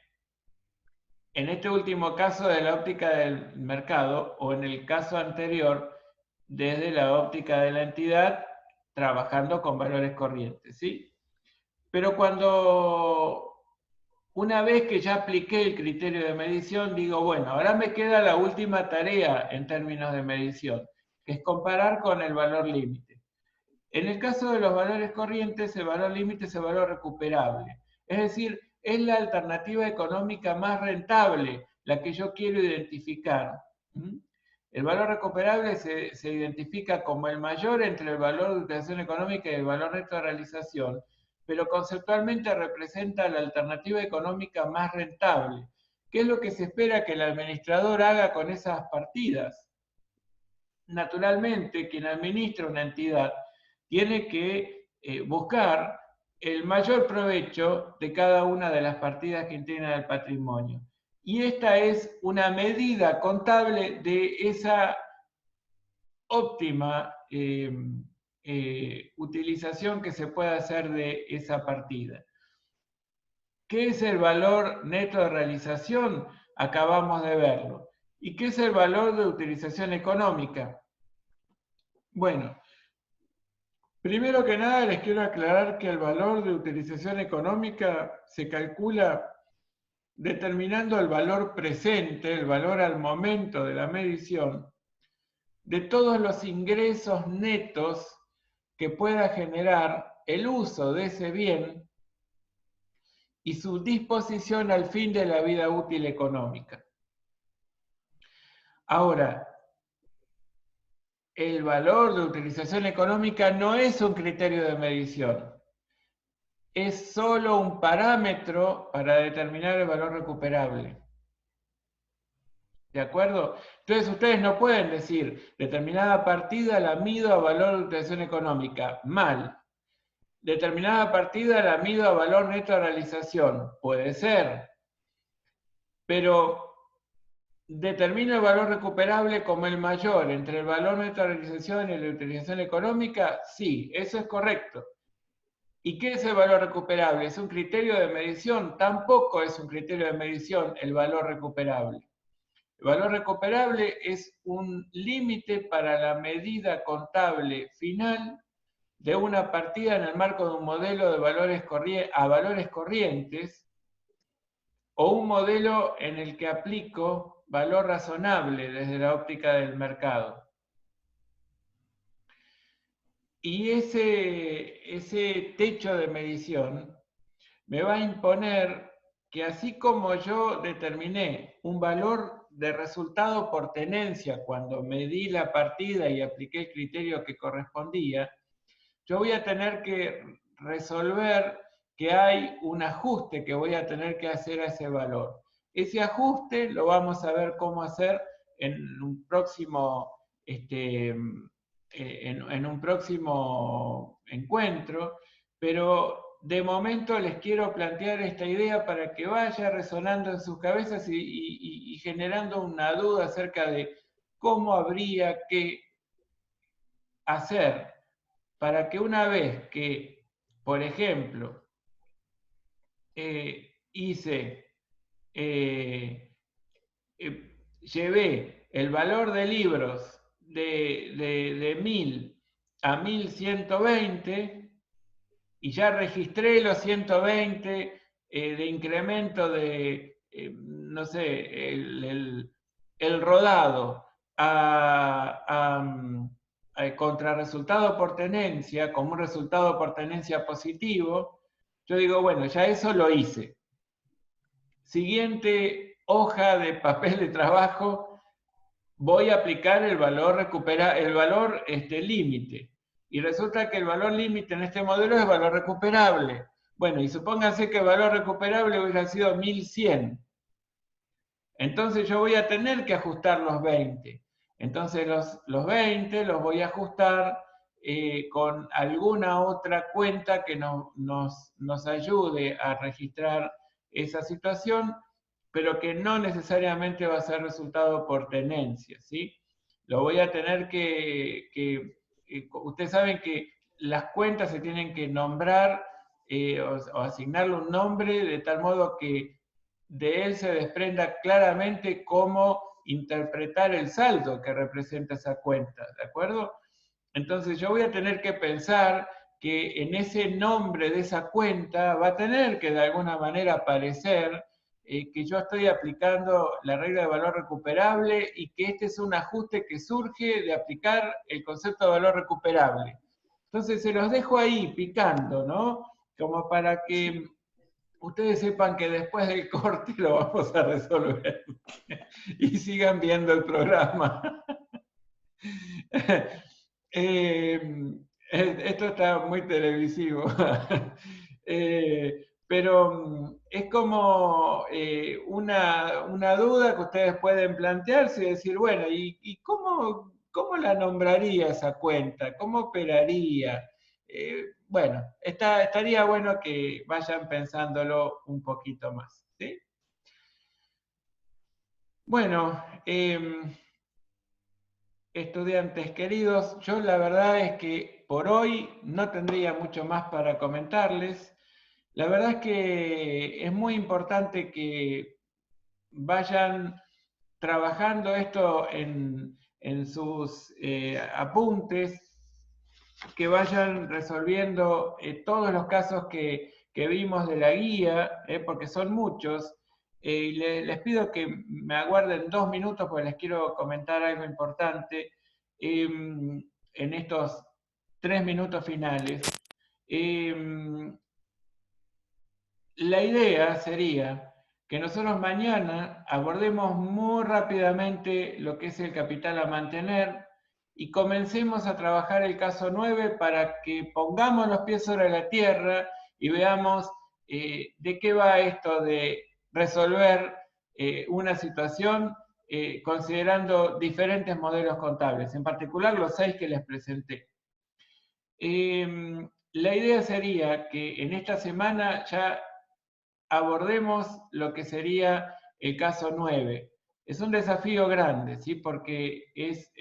en este último caso de la óptica del mercado, o en el caso anterior, desde la óptica de la entidad, trabajando con valores corrientes, ¿sí? Pero una vez que ya apliqué el criterio de medición, digo, bueno, ahora me queda la última tarea en términos de medición, que es comparar con el valor límite. En el caso de los valores corrientes, el valor límite es el valor recuperable. Es decir, es la alternativa económica más rentable, la que yo quiero identificar. El valor recuperable se identifica como el mayor entre el valor de utilización económica y el valor neto de realización, pero conceptualmente representa la alternativa económica más rentable. ¿Qué es lo que se espera que el administrador haga con esas partidas? Naturalmente, quien administra una entidad tiene que buscar el mayor provecho de cada una de las partidas que integran el patrimonio. Y esta es una medida contable de esa óptima utilización que se puede hacer de esa partida. ¿Qué es el valor neto de realización? Acabamos de verlo. ¿Y qué es el valor de utilización económica? Bueno, primero que nada les quiero aclarar que el valor de utilización económica se calcula determinando el valor presente, el valor al momento de la medición, de todos los ingresos netos que pueda generar el uso de ese bien y su disposición al fin de la vida útil económica. Ahora, el valor de utilización económica no es un criterio de medición. Es solo un parámetro para determinar el valor recuperable. ¿De acuerdo? Entonces ustedes no pueden decir, determinada partida la mido a valor de utilización económica. Mal. Determinada partida la mido a valor neto de realización. Puede ser. Pero determino el valor recuperable como el mayor entre el valor neto de realización y la utilización económica. Sí, eso es correcto. ¿Y qué es el valor recuperable? ¿Es un criterio de medición? Tampoco es un criterio de medición el valor recuperable. El valor recuperable es un límite para la medida contable final de una partida en el marco de un modelo de valores corrientes, o un modelo en el que aplico valor razonable desde la óptica del mercado. Y ese techo de medición me va a imponer que así como yo determiné un valor de resultado por tenencia cuando medí la partida y apliqué el criterio que correspondía, yo voy a tener que resolver que hay un ajuste que voy a tener que hacer a ese valor. Ese ajuste lo vamos a ver cómo hacer en un próximo, en un próximo encuentro, pero de momento les quiero plantear esta idea para que vaya resonando en sus cabezas y generando una duda acerca de cómo habría que hacer para que una vez que, por ejemplo, llevé el valor de libros de 1000 a 1120 y ya registré los 120 de incremento de, no sé, el rodado a contrarresultado por tenencia, como un resultado por tenencia positivo, yo digo, bueno, ya eso lo hice. Siguiente hoja de papel de trabajo, voy a aplicar el valor límite. Y resulta que el valor límite en este modelo es valor recuperable. Bueno, y supónganse que el valor recuperable hubiera sido 1100. Entonces yo voy a tener que ajustar los 20. Entonces los 20 los voy a ajustar con alguna otra cuenta que nos ayude a registrar esa situación, pero que no necesariamente va a ser resultado por tenencia, ¿sí? Lo voy a tener ustedes saben que las cuentas se tienen que nombrar o asignarle un nombre de tal modo que de él se desprenda claramente cómo interpretar el saldo que representa esa cuenta, ¿de acuerdo? Entonces yo voy a tener que pensar que en ese nombre de esa cuenta va a tener que de alguna manera aparecer que yo estoy aplicando la regla de valor recuperable y que este es un ajuste que surge de aplicar el concepto de valor recuperable. Entonces se los dejo ahí picando, ¿no? Como para que ustedes sepan que después del corte lo vamos a resolver y sigan viendo el programa. Esto está muy televisivo. Pero es como una duda que ustedes pueden plantearse y decir, bueno, ¿y cómo la nombraría esa cuenta? ¿Cómo operaría? Bueno, estaría bueno que vayan pensándolo un poquito más, ¿sí? Bueno, estudiantes queridos, yo la verdad es que por hoy no tendría mucho más para comentarles. La verdad es que es muy importante que vayan trabajando esto en sus apuntes, que vayan resolviendo todos los casos que vimos de la guía, porque son muchos. Les pido que me aguarden 2 minutos porque les quiero comentar algo importante en estos 3 minutos finales. La idea sería que nosotros mañana abordemos muy rápidamente lo que es el capital a mantener y comencemos a trabajar el caso 9 para que pongamos los pies sobre la tierra y veamos de qué va esto de resolver una situación considerando diferentes modelos contables, en particular los 6 que les presenté. La idea sería que en esta semana ya abordemos lo que sería el caso 9. Es un desafío grande, ¿sí? Porque es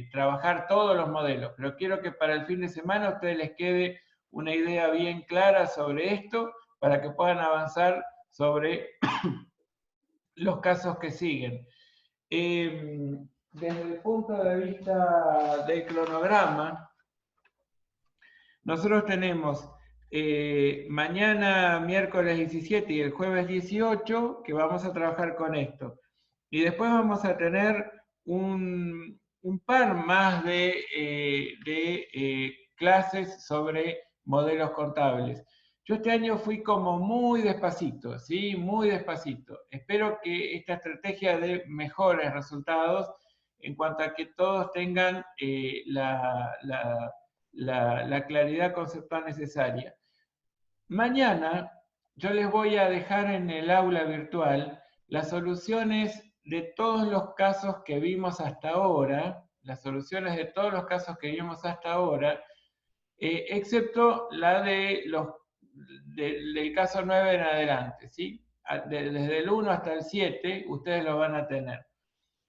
trabajar todos los modelos, pero quiero que para el fin de semana a ustedes les quede una idea bien clara sobre esto para que puedan avanzar sobre los casos que siguen. Desde el punto de vista del cronograma, nosotros tenemos mañana miércoles 17 y el jueves 18 que vamos a trabajar con esto. Y después vamos a tener un par más de clases sobre modelos contables. Yo este año fui como muy despacito, ¿sí? Muy despacito. Espero que esta estrategia dé mejores resultados en cuanto a que todos tengan la claridad conceptual necesaria. Mañana yo les voy a dejar en el aula virtual las soluciones de todos los casos que vimos hasta ahora, excepto la de del caso 9 en adelante, ¿sí? Desde el 1 hasta el 7 ustedes lo van a tener.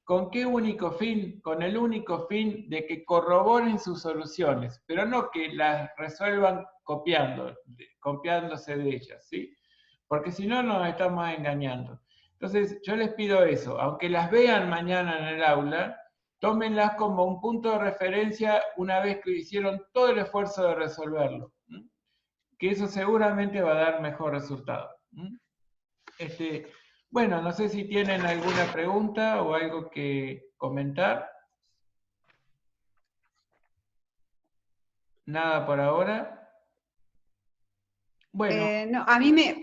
¿Con qué único fin? Con el único fin de que corroboren sus soluciones, pero no que las resuelvan copiándose de ellas, ¿sí? Porque si no, nos estamos engañando. Entonces, yo les pido eso, aunque las vean mañana en el aula, tómenlas como un punto de referencia una vez que hicieron todo el esfuerzo de resolverlo, que eso seguramente va a dar mejor resultado. Bueno, no sé si tienen alguna pregunta o algo que comentar. Nada por ahora. Bueno. No,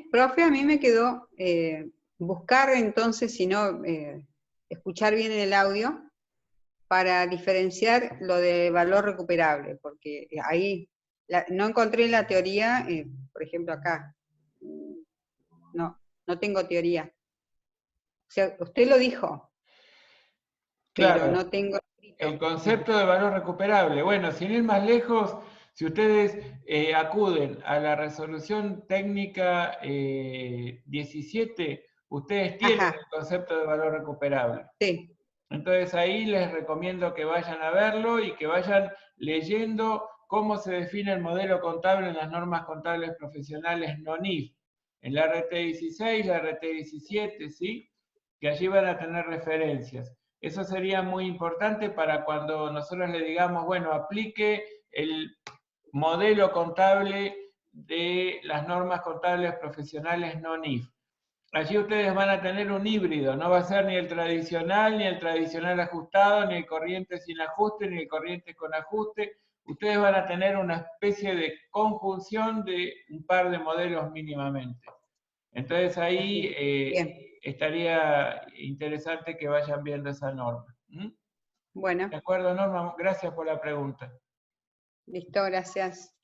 profe, a mí me quedó buscar entonces, si no, escuchar bien el audio para diferenciar lo de valor recuperable, porque ahí no encontré la teoría, por ejemplo acá, no tengo teoría. O sea, usted lo dijo, Claro, pero no tengo escrito. el concepto de valor recuperable. Bueno, sin ir más lejos, si ustedes acuden a la resolución técnica 17, ustedes tienen el concepto de valor recuperable. Sí. Entonces ahí les recomiendo que vayan a verlo y que vayan leyendo cómo se define el modelo contable en las normas contables profesionales NONIF, en la RT 16, la RT 17, ¿sí? Que allí van a tener referencias. Eso sería muy importante para cuando nosotros le digamos, bueno, aplique el modelo contable de las normas contables profesionales NONIF. Allí ustedes van a tener un híbrido, no va a ser ni el tradicional ajustado, ni el corriente sin ajuste, ni el corriente con ajuste. Ustedes van a tener una especie de conjunción de un par de modelos mínimamente. Entonces ahí estaría interesante que vayan viendo esa norma. Bueno. De acuerdo, Norma, gracias por la pregunta. Listo, gracias.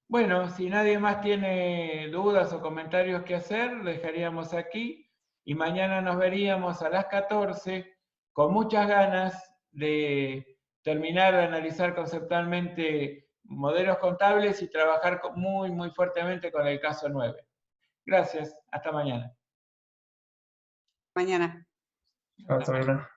Bueno, si nadie más tiene dudas o comentarios que hacer, dejaríamos aquí y mañana nos veríamos a las 14 con muchas ganas de terminar de analizar conceptualmente modelos contables y trabajar muy, muy fuertemente con el caso 9. Gracias, hasta mañana. Mañana. Hasta mañana.